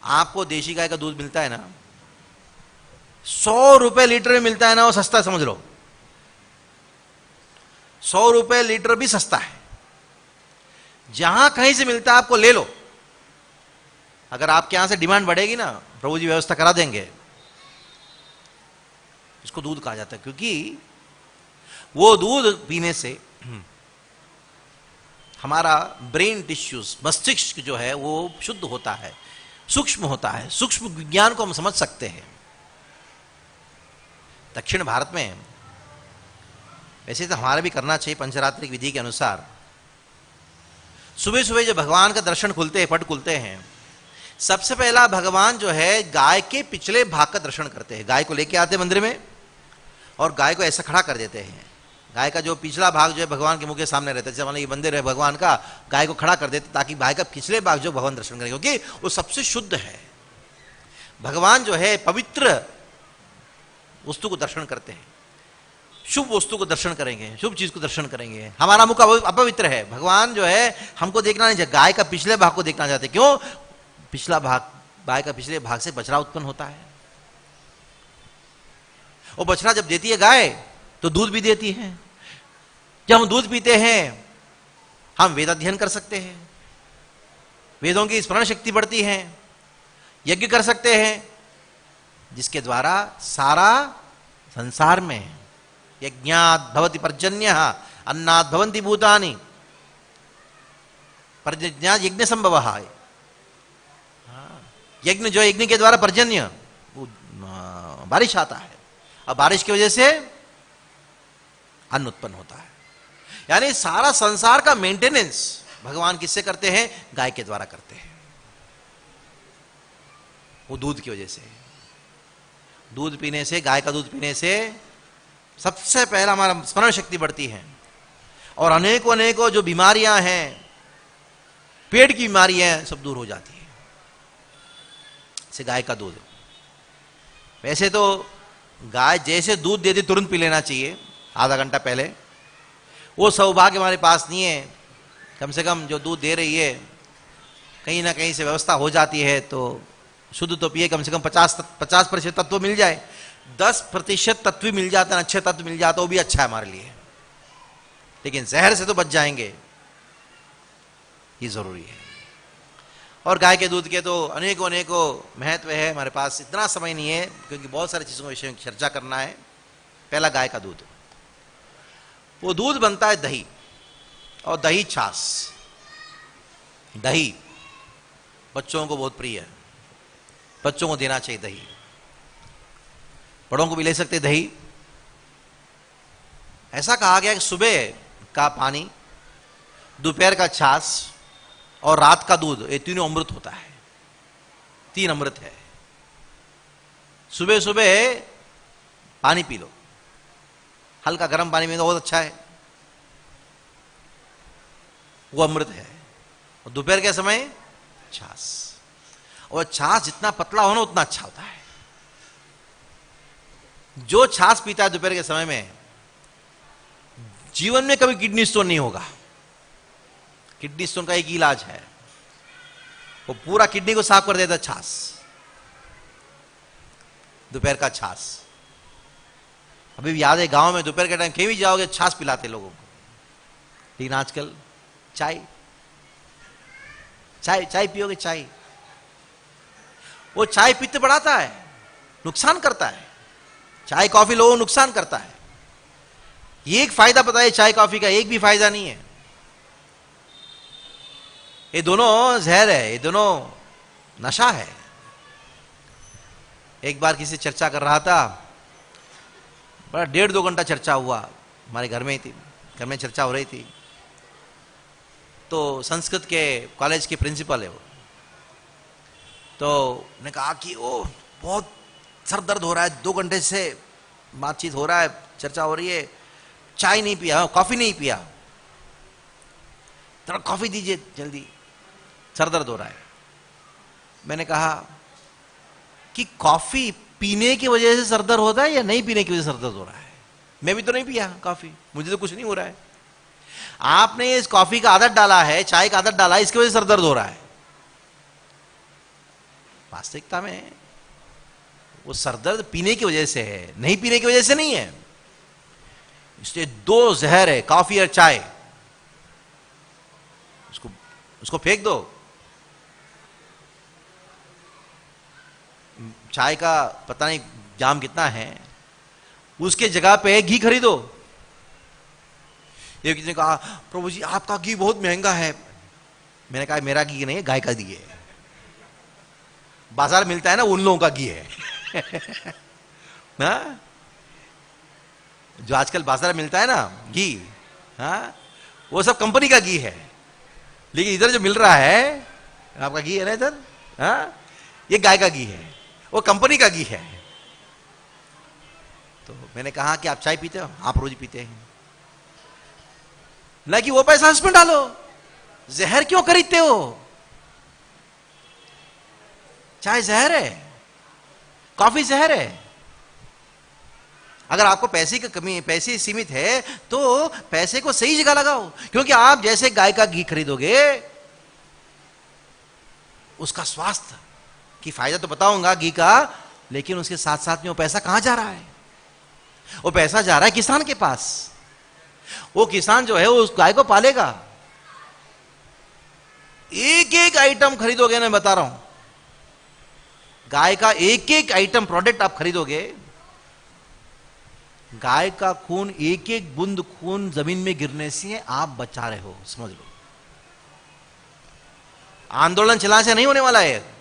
आपको देशी गाय का दूध मिलता है ना, 100 रुपए लीटर में मिलता है ना, वो सस्ता समझ लो। 100 रुपए लीटर भी सस्ता है। जहां कहीं से मिलता है आपको ले लो। अगर आपके यहां से डिमांड बढ़ेगी ना, प्रभु जी व्यवस्था करा देंगे। इसको दूध कहा जाता है क्योंकि वो दूध पीने से हमारा ब्रेन टिश्यूज, मस्तिष्क जो है वो शुद्ध होता है, सूक्ष्म होता है। सूक्ष्म विज्ञान को हम समझ सकते हैं। दक्षिण भारत में वैसे तो हमारा भी करना चाहिए पंचरात्रिक विधि के अनुसार। सुबह सुबह जब भगवान का दर्शन खुलते हैं, पट खुलते हैं, सबसे पहला भगवान जो है गाय के पिछले भाग का दर्शन करते हैं। गाय को लेके आते हैं मंदिर में और गाय को ऐसा खड़ा कर देते हैं। गाय का जो पिछला भाग जो है भगवान के मुंह के सामने रहता है। जैसे मान लो ये मंदिर है भगवान का, गाय को खड़ा कर देते ताकि गाय का पिछले भाग जो भगवान दर्शन करेंगे, क्योंकि वो सबसे शुद्ध है। भगवान जो है पवित्र वस्तु को दर्शन करते हैं, शुभ वस्तु को दर्शन करेंगे, शुभ चीज को दर्शन करेंगे। हमारा मुख अपवित्र है, भगवान जो है हमको देखना नहीं चाहिए, गाय का पिछले भाग को देखना चाहते। क्यों? पिछला भाग, गाय का पिछले भाग से बछड़ा उत्पन्न होता है। और बछड़ा जब देती है गाय तो दूध भी देती है। जब हम दूध पीते हैं हम वेद अध्ययन कर सकते हैं, वेदों की स्मरण शक्ति बढ़ती है, यज्ञ कर सकते हैं, जिसके द्वारा सारा संसार में यज्ञात् भवति पर्जन्यः अन्नात् भवन्ति भूतानि, पर्जन्यात् यज्ञ संभवः। यज्ञ जो, यज्ञ के द्वारा पर्जन्य, बारिश आता है, और बारिश की वजह से अन्न उत्पन्न होता है। यानी सारा संसार का मेंटेनेंस भगवान किससे करते हैं? गाय के द्वारा करते हैं। वो दूध की वजह से, दूध पीने से, गाय का दूध पीने से सबसे पहला हमारा स्मरण शक्ति बढ़ती है। और अनेकों अनेकों जो बीमारियां हैं, पेट की बीमारियां सब दूर हो जाती है से गाय का दूध। वैसे तो गाय जैसे दूध देती तुरंत पी लेना चाहिए, आधा घंटा पहले। वो सौभाग्य हमारे पास नहीं है। कम से कम जो दूध दे रही है कहीं ना कहीं से व्यवस्था हो जाती है तो शुद्ध तो पिए, कम से कम 50% तत्व मिल जाए। 10% तत्व मिल जाता है, अच्छे तत्व मिल जाता, वो भी अच्छा है हमारे लिए। लेकिन जहर से तो बच जाएंगे, ये जरूरी है। और गाय के दूध के तो अनेकों अनेकों महत्व है। हमारे पास इतना समय नहीं है क्योंकि बहुत सारी चीज़ों के विषय में चर्चा करना है। पहला गाय का दूध, वो दूध बनता है दही, और दही छाछ। दही बच्चों को बहुत प्रिय है, बच्चों को देना चाहिए दही। बड़ों को भी ले सकते दही। ऐसा कहा गया कि सुबह का पानी, दोपहर का छाछ और रात का दूध, ये तीनों अमृत होता है। 3 अमृत है। सुबह सुबह पानी पी लो, हल्का गर्म पानी में तो बहुत अच्छा है, वो अमृत है। और दोपहर के समय छाछ, और छाछ जितना पतला हो ना उतना अच्छा होता है। जो छाछ पीता है दोपहर के समय में, जीवन में कभी किडनी स्टोन नहीं होगा। किडनी स्टोन का एक इलाज है, वो पूरा किडनी को साफ कर देता है छाछ, दोपहर का छाछ। अभी भी याद है, गांव में दोपहर के टाइम कहीं भी जाओगे छाछ पिलाते लोगों को। लेकिन आजकल चाय चाय चाय पियोगे, चाय, वो चाय पित्त बढ़ाता है, नुकसान करता है। चाय कॉफी लोगों को नुकसान करता है। ये एक फायदा पता है चाय कॉफी का, एक भी फायदा नहीं है। ये दोनों जहर है, ये दोनों नशा है। एक बार किसी चर्चा कर रहा था, बड़ा 1.5-2 घंटा चर्चा हुआ। हमारे घर में ही थी, घर में चर्चा हो रही थी। तो संस्कृत के कॉलेज के प्रिंसिपल है वो, तो ने कहा कि ओ बहुत सर दर्द हो रहा है, 2 घंटे से बातचीत हो रहा है, चर्चा हो रही है, चाय नहीं पिया, कॉफी नहीं पिया, थोड़ा कॉफी दीजिए जल्दी, सर दर्द हो रहा है। मैंने कहा कि कॉफी पीने की वजह से सर दर्द होता है या नहीं पीने की वजह से सर दर्द हो रहा है? मैं भी तो नहीं पिया कॉफी, मुझे तो कुछ नहीं हो रहा है। आपने इस कॉफी का आदत डाला है, चाय का आदत डाला है, इसकी वजह से सर दर्द हो रहा है। वास्तविकता में वो सरदर्द पीने की वजह से है, नहीं पीने की वजह से नहीं है। इसलिए 2 जहर है, कॉफी और चाय, उसको फेंक दो। चाय का पता नहीं दाम कितना है, उसके जगह पे घी खरीदो। एक किसी ने कहा प्रभु जी आपका घी बहुत महंगा है। मैंने कहा मेरा घी नहीं है, गाय का घी है। बाजार मिलता है ना, उन लोगों का घी है ना? जो आजकल बाजार मिलता है ना घी, हाँ, वो सब कंपनी का घी है। लेकिन इधर जो मिल रहा है, आपका घी है ना इधर, हाँ, ये गाय का घी है, वो कंपनी का घी है। तो मैंने कहा कि आप चाय पीते हो? आप रोज पीते हैं ना, कि वो पैसा उसमें डालो, जहर क्यों खरीदते हो? चाय जहर है, कॉफी जहर है। अगर आपको पैसे की कमी, पैसे सीमित है, तो पैसे को सही जगह लगाओ। क्योंकि आप जैसे गाय का घी खरीदोगे, उसका स्वास्थ्य की फायदा तो बताऊंगा घी का, लेकिन उसके साथ साथ में वो पैसा कहां जा रहा है? वो पैसा जा रहा है किसान के पास। वो किसान जो है वो उस गाय को पालेगा। एक एक आइटम खरीदोगे, मैं बता रहा हूं, गाय का एक एक आइटम प्रोडक्ट आप खरीदोगे, गाय का खून, एक एक बूंद खून जमीन में गिरने से आप बचा रहे हो, समझ लो। आंदोलन चलाने से नहीं होने वाला है।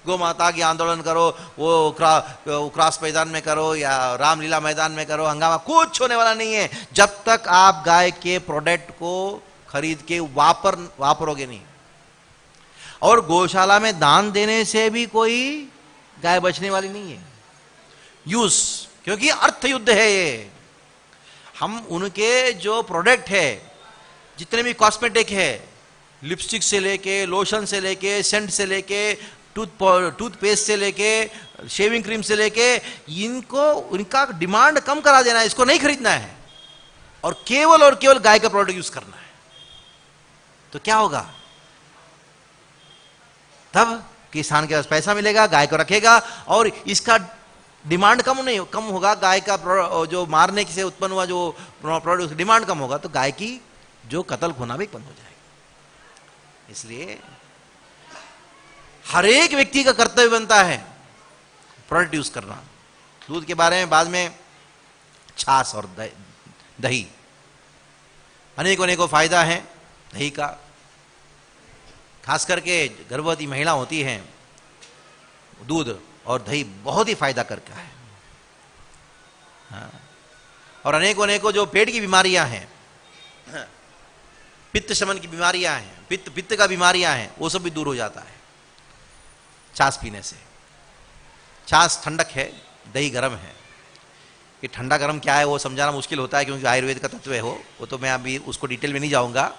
गौ माता की आंदोलन करो, वो क्रॉस मैदान में करो या रामलीला मैदान में करो, हंगामा कुछ होने वाला नहीं है जब तक आप गाय के प्रोडक्ट को खरीद के वापरोगे नहीं। और गौशाला में दान देने से भी कोई गाय बचने वाली नहीं है। यूज, क्योंकि अर्थ युद्ध है ये। हम उनके जो प्रोडक्ट है, जितने भी कॉस्मेटिक है, लिपस्टिक से लेके, लोशन से लेके, सेंट से लेके, टूथपेस्ट से लेके, शेविंग क्रीम से लेके, इनका डिमांड कम करा देना है। इसको नहीं खरीदना है और केवल गाय का प्रोडक्ट यूज करना है। तो क्या होगा? तब किसान के पास पैसा मिलेगा, गाय को रखेगा और इसका डिमांड कम होगा। गाय का जो मारने से उत्पन्न हुआ जो प्रोडक्ट, डिमांड कम होगा, तो गाय की जो कत्ल होना भी बंद हो जाएगा। इसलिए हर एक व्यक्ति का कर्तव्य बनता है प्रोडक्ट यूज करना। दूध के बारे में बाद में, छाछ और दही, अनेकों फायदा है दही का। खास करके गर्भवती महिला होती हैं, दूध और दही बहुत ही फायदा करता है। हाँ। और अनेकों जो पेट की बीमारियां हैं, पित्त शमन की बीमारियां हैं, पित्त का बीमारियां हैं, वो सब भी दूर हो जाता है छाछ पीने से। छाछ ठंडक है, दही गर्म है। ये ठंडा गर्म क्या है वो समझाना मुश्किल होता है, क्योंकि आयुर्वेद का तत्व है वो तो मैं अभी उसको डिटेल में नहीं जाऊंगा।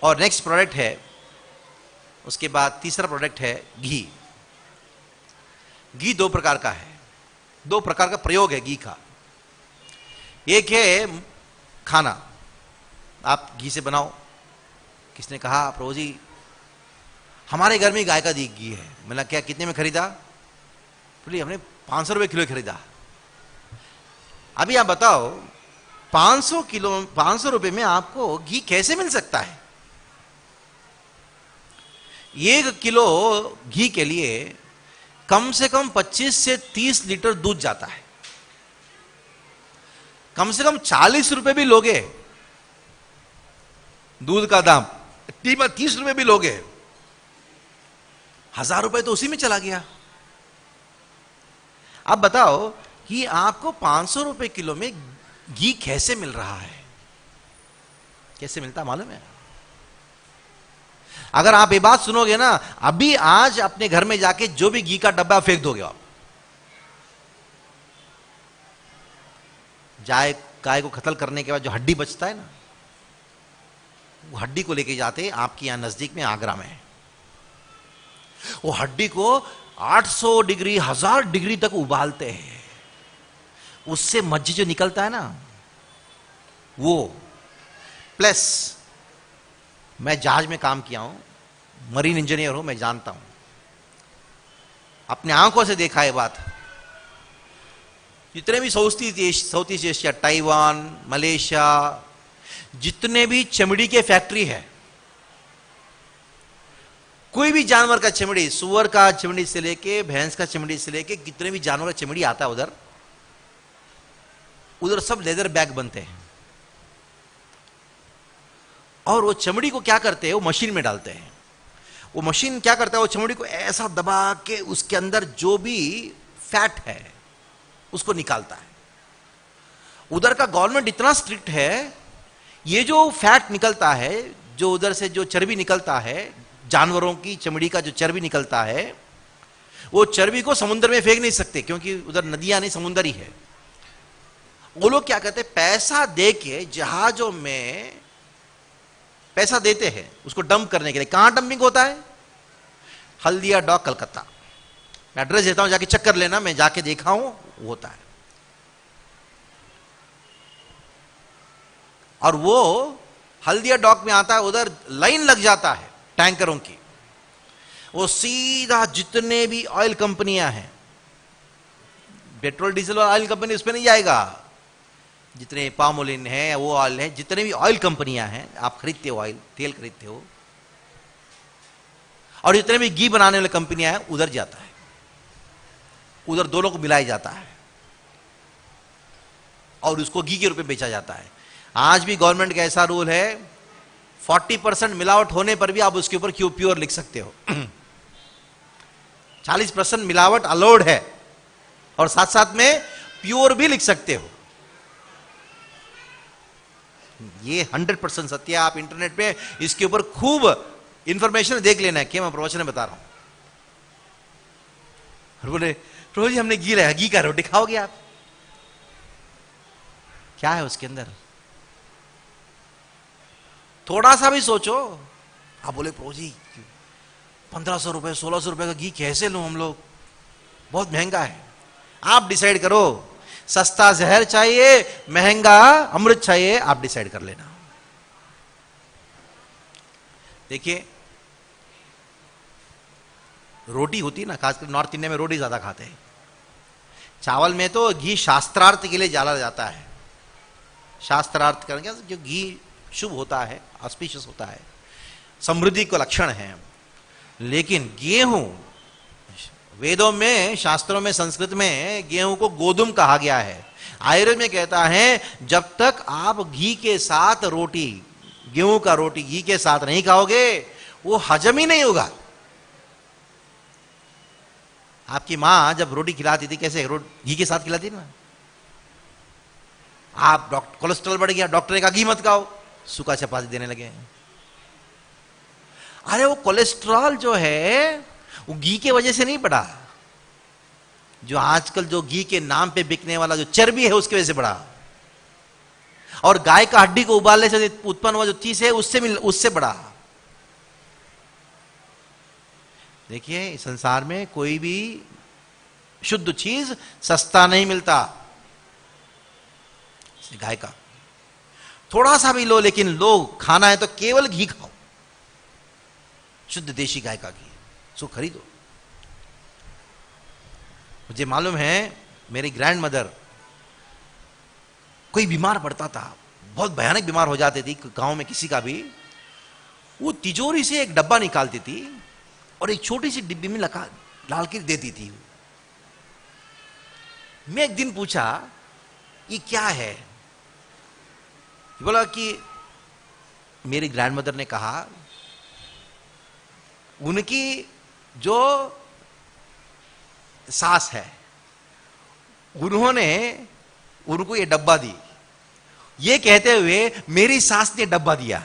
और नेक्स्ट प्रोडक्ट है, उसके बाद तीसरा प्रोडक्ट है घी। घी 2 प्रकार का है, 2 प्रकार का प्रयोग है घी का। एक है खाना, आप घी से बनाओ। किसने कहा प्रभु जी हमारे घर में गाय का घी है। मैंने क्या, कितने में खरीदा? बोली हमने 500 रुपये किलो खरीदा। अभी आप बताओ 500 रुपये में आपको घी कैसे मिल सकता है? 1 किलो घी के लिए कम से कम 25 से 30 लीटर दूध जाता है। कम से कम 40 रुपए भी लोगे दूध का दाम, 30 रुपए भी लोगे, 1000 रुपए तो उसी में चला गया। अब बताओ कि आपको 500 रुपए किलो में घी कैसे मिल रहा है? कैसे मिलता मालूम है? अगर आप ये बात सुनोगे ना, अभी आज अपने घर में जाके जो भी घी का डब्बा फेंक दोगे आप, गाय को कत्ल करने के बाद जो हड्डी बचता है ना, वो हड्डी को लेके जाते आपके यहां नजदीक में आगरा में है, वो हड्डी को 800 डिग्री 1000 डिग्री तक उबालते हैं, उससे मज्जी जो निकलता है ना वो, प्लस मैं जहाज में काम किया हूं, मरीन इंजीनियर हूं, मैं जानता हूं, अपने आंखों से देखा है बात। जितने भी south east Asia, Taiwan, Malaysia, जितने भी चमड़ी के फैक्ट्री है, कोई भी जानवर का चमड़ी, सुअर का चमड़ी से लेके भैंस का चमड़ी से लेके कितने भी जानवर का चमड़ी आता है उधर, उधर सब लेदर बैग बनते हैं। और वो चमड़ी को क्या करते हैं, वो मशीन में डालते हैं। वो मशीन क्या करता है, वो चमड़ी को ऐसा दबा के उसके अंदर जो भी फैट है उसको निकालता है। उधर का गवर्नमेंट इतना स्ट्रिक्ट है, ये जो फैट निकलता है, जो उधर से जो चर्बी निकलता है, जानवरों की चमड़ी का जो चर्बी निकलता है, वो चर्बी को समुद्र में फेंक नहीं सकते, क्योंकि उधर नदियां नहीं, समुद्र ही है। वो लोग क्या कहते हैं, पैसा दे के जहाजों में पैसा देते हैं उसको डंप करने के लिए। कहां डंपिंग होता है? हल्दिया डॉक, कलकत्ता। मैं एड्रेस देता हूं, जाके चेक कर लेना, मैं जाके देखा हूं, वो होता है। और वो हल्दिया डॉक में आता है, उधर लाइन लग जाता है टैंकरों की। वो सीधा जितने भी ऑयल कंपनियां हैं, पेट्रोल डीजल और ऑयल कंपनी उस पर नहीं जाएगा, जितने पामोलिन है, वो ऑयल है, जितने भी ऑयल कंपनियां हैं, आप खरीदते हो ऑयल, तेल खरीदते हो, और जितने भी घी बनाने वाली कंपनियां हैं, उधर जाता है। उधर दोनों को मिलाया जाता है और उसको घी के रूप में बेचा जाता है। आज भी गवर्नमेंट का ऐसा रूल है, 40% मिलावट होने पर भी आप उसके ऊपर क्यों प्योर लिख सकते हो। 40% मिलावट अलाउड है, और साथ साथ में प्योर भी लिख सकते हो। ये 100% सत्य है। आप इंटरनेट पे इसके ऊपर खूब इंफॉर्मेशन देख लेना है, कि मैं प्रवचन में बता रहा हूं। और बोले प्रभु जी हमने घी लाया, घी का रोटी खाओगे आप? क्या है उसके अंदर? थोड़ा सा भी सोचो। आप बोले प्रभु जी 1500 रुपए 1600 रुपए का घी कैसे लूं हम लोग, बहुत महंगा है। आप डिसाइड करो, सस्ता जहर चाहिए, महंगा अमृत चाहिए, आप डिसाइड कर लेना। देखिए रोटी होती है ना, खासकर नॉर्थ इंडिया में रोटी ज्यादा खाते हैं। चावल में तो घी शास्त्रार्थ के लिए डाला जाता है। शास्त्रार्थ करेंगे, जो घी शुभ होता है, ऑस्पिशियस होता है, समृद्धि का लक्षण है। लेकिन गेहूं, वेदों में, शास्त्रों में, संस्कृत में गेहूं को गोधुम कहा गया है। आयुर्वेद में कहता है जब तक आप घी के साथ रोटी, गेहूं का रोटी घी के साथ नहीं खाओगे, वो हजम ही नहीं होगा। आपकी मां जब रोटी खिलाती थी, कैसे घी के साथ खिलाती ना। आप कोलेस्ट्रॉल बढ़ गया, डॉक्टर ने कहा घी मत खाओ, सूखा चपाती देने लगे। अरे वो कोलेस्ट्रॉल जो है वो घी के वजह से नहीं बढ़ा, जो आजकल जो घी के नाम पे बिकने वाला जो चर्बी है उसकी वजह से बढ़ा। और गाय का हड्डी को उबालने से उत्पन्न हुआ जो चीज है उससे बढ़ा। देखिए संसार में कोई भी शुद्ध चीज सस्ता नहीं मिलता। गाय का थोड़ा सा भी लो, लेकिन लो खाना है तो केवल घी खाओ, शुद्ध देशी गाय का घी, सो खरीदो। मुझे मालूम है मेरी ग्रैंड मदर कोई बीमार पड़ता था, बहुत भयानक बीमार हो जाती थी गांव में किसी का भी, वो तिजोरी से एक डब्बा निकालती थी और एक छोटी सी डिब्बी में डाल के देती थी। मैं एक दिन पूछा ये क्या है, बोला कि मेरी ग्रैंडमदर ने कहा उनकी जो सास है उन्होंने उनको ये डब्बा दी, ये कहते हुए मेरी सास ने डब्बा दिया।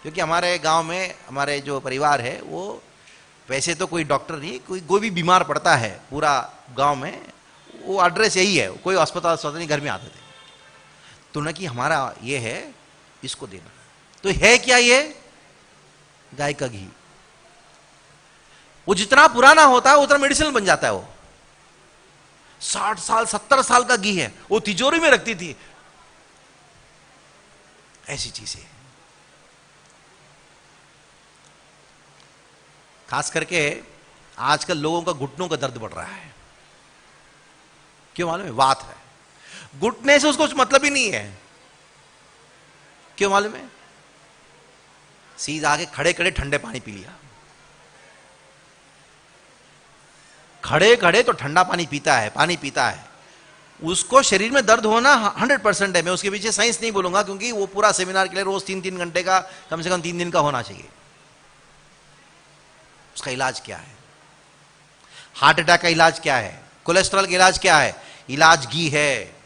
क्योंकि हमारे गांव में हमारे जो परिवार है वो वैसे तो कोई डॉक्टर नहीं, कोई भी बीमार पड़ता है पूरा गांव में वो एड्रेस यही है, कोई अस्पताल नहीं, घर में आते थे। तो न कि हमारा ये है इसको देना, तो है क्या ये? गाय का घी। वो जितना पुराना होता है उतना मेडिसिन बन जाता है। वो 60 साल 70 साल का घी है, वो तिजोरी में रखती थी। ऐसी चीजें खास करके आजकल लोगों का घुटनों का दर्द बढ़ रहा है। क्यों मालूम है? वात है। घुटने से उसको कुछ मतलब ही नहीं है। क्यों मालूम है? सीधा आके खड़े खड़े ठंडे पानी पी लिया। खड़े खड़े तो ठंडा पानी पीता है, उसको शरीर में दर्द होना 100% है। मैं उसके पीछे साइंस नहीं बोलूंगा, क्योंकि वो पूरा सेमिनार के लिए रोज 3-3 घंटे का, कम से कम 3 दिन का होना चाहिए। उसका इलाज क्या है? हार्ट अटैक का इलाज क्या है? कोलेस्ट्रॉल का इलाज क्या है? इलाज घी है।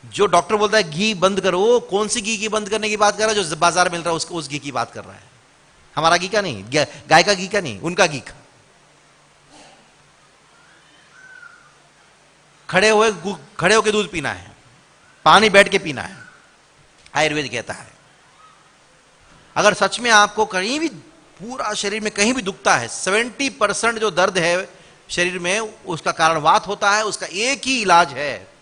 जो डॉक्टर बोलता है घी बंद करो, वो कौन सी घी की बंद करने की बात कर रहा है? जो बाजार मिल रहा है उसको, उस घी की बात कर रहा है। हमारा घी का नहीं, गाय का घी का नहीं, उनका घी का। खड़े होके दूध पीना है, पानी बैठ के पीना है, आयुर्वेद कहता है। अगर सच में आपको कहीं भी पूरा शरीर में कहीं भी दुखता है, 70% जो दर्द है शरीर में उसका कारण वात होता है। उसका एक ही इलाज है,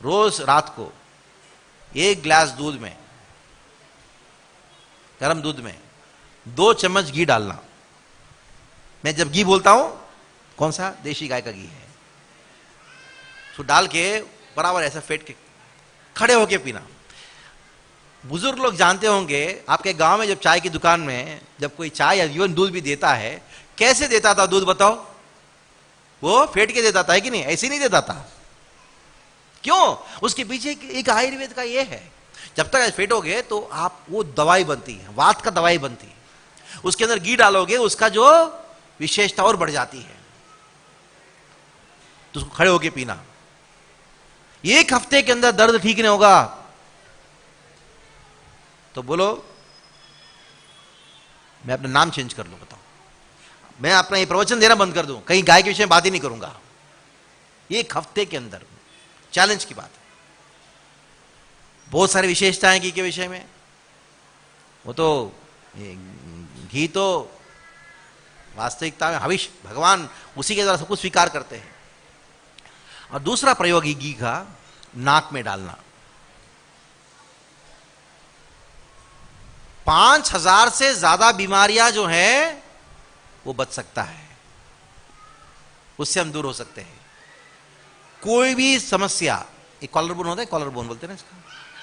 रोज रात को 1 गिलास दूध में, गर्म दूध में 2 चम्मच घी डालना। मैं जब घी बोलता हूं, कौन सा? देशी गाय का घी है। तो डाल के बराबर ऐसा फेंट के खड़े होके पीना। बुजुर्ग लोग जानते होंगे, आपके गांव में जब चाय की दुकान में जब कोई चाय या इवन दूध भी देता है, कैसे देता था दूध बताओ? वो फेंट के देता था, है कि नहीं? ऐसे नहीं देता था। क्यों? उसके पीछे एक आयुर्वेद का ये है, जब तक फेंटोगे तो आप वो दवाई बनती है, वात का दवाई बनती है। उसके अंदर घी डालोगे, उसका जो विशेषता और बढ़ जाती है। तो उसको खड़े होके पीना। 1 हफ्ते के अंदर दर्द ठीक नहीं होगा तो बोलो मैं अपना नाम चेंज कर लूं, बताओ। मैं अपना ये प्रवचन देना बंद कर दूं, कहीं गाय के विषय में बात ही नहीं करूंगा। 1 हफ्ते के अंदर, चैलेंज की बात है। बहुत सारी विशेषताएं घी के विषय में। वो तो घी तो वास्तविकता में हविष्य, भगवान उसी के द्वारा सब कुछ स्वीकार करते हैं। और दूसरा प्रयोग घी का, नाक में डालना। 5000 से ज्यादा बीमारियां जो हैं वो बच सकता है, उससे हम दूर हो सकते हैं। कोई भी समस्या, एक कॉलर बोन होता है, कॉलर बोन बोलते हैं ना इसका,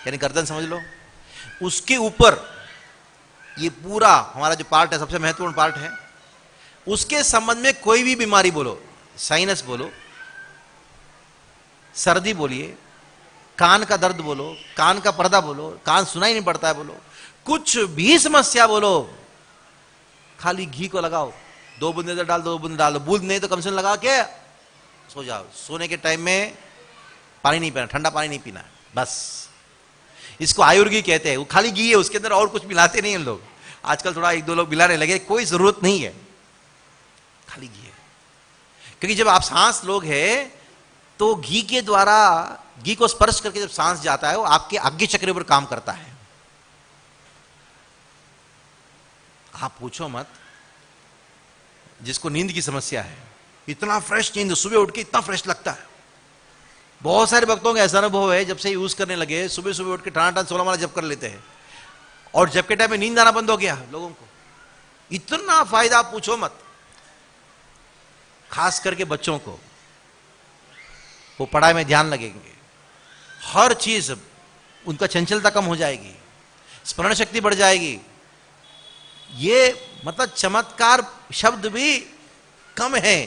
यानी गर्दन समझ लो, उसके ऊपर ये पूरा हमारा जो पार्ट है, सबसे महत्वपूर्ण पार्ट है, उसके संबंध में कोई भी बीमारी बोलो, साइनस बोलो, सर्दी बोलिए, कान का दर्द बोलो, कान का पर्दा बोलो, कान सुनाई नहीं पड़ता है बोलो, कुछ भी समस्या बोलो, खाली घी को लगाओ, 2 बूंदे इधर डाल, 2 बूंदे डाल दो, बूंद नहीं तो कम से कम लगा के सो जाओ। सोने के टाइम में पानी नहीं पीना, ठंडा पानी नहीं पीना, बस। इसको आयुर्घी कहते हैं। वो खाली घी है, उसके अंदर और कुछ मिलाते नहीं हैं लोग। आजकल थोड़ा 1-2 लोग मिलाने लगे, कोई जरूरत नहीं है, खाली घी है। क्योंकि जब आप सांस लोग हैं तो घी के द्वारा, घी को स्पर्श करके जब सांस जाता है वो आपके आज्ञा चक्र पर काम करता है। आप पूछो मत, जिसको नींद की समस्या है, इतना फ्रेश नींद, सुबह उठ के इतना फ्रेश लगता है। बहुत सारे भक्तों का ऐसा अनुभव है, जब से यूज करने लगे, सुबह सुबह उठ के टाना 16 माला जप कर लेते हैं, और जब के टाइम में नींद आना बंद हो गया लोगों को। इतना फायदा आप पूछो मत। खास करके बच्चों को, वो पढ़ाई में ध्यान लगेंगे, हर चीज उनका चंचलता कम हो जाएगी, स्मरण शक्ति बढ़ जाएगी। ये मतलब चमत्कार शब्द भी कम है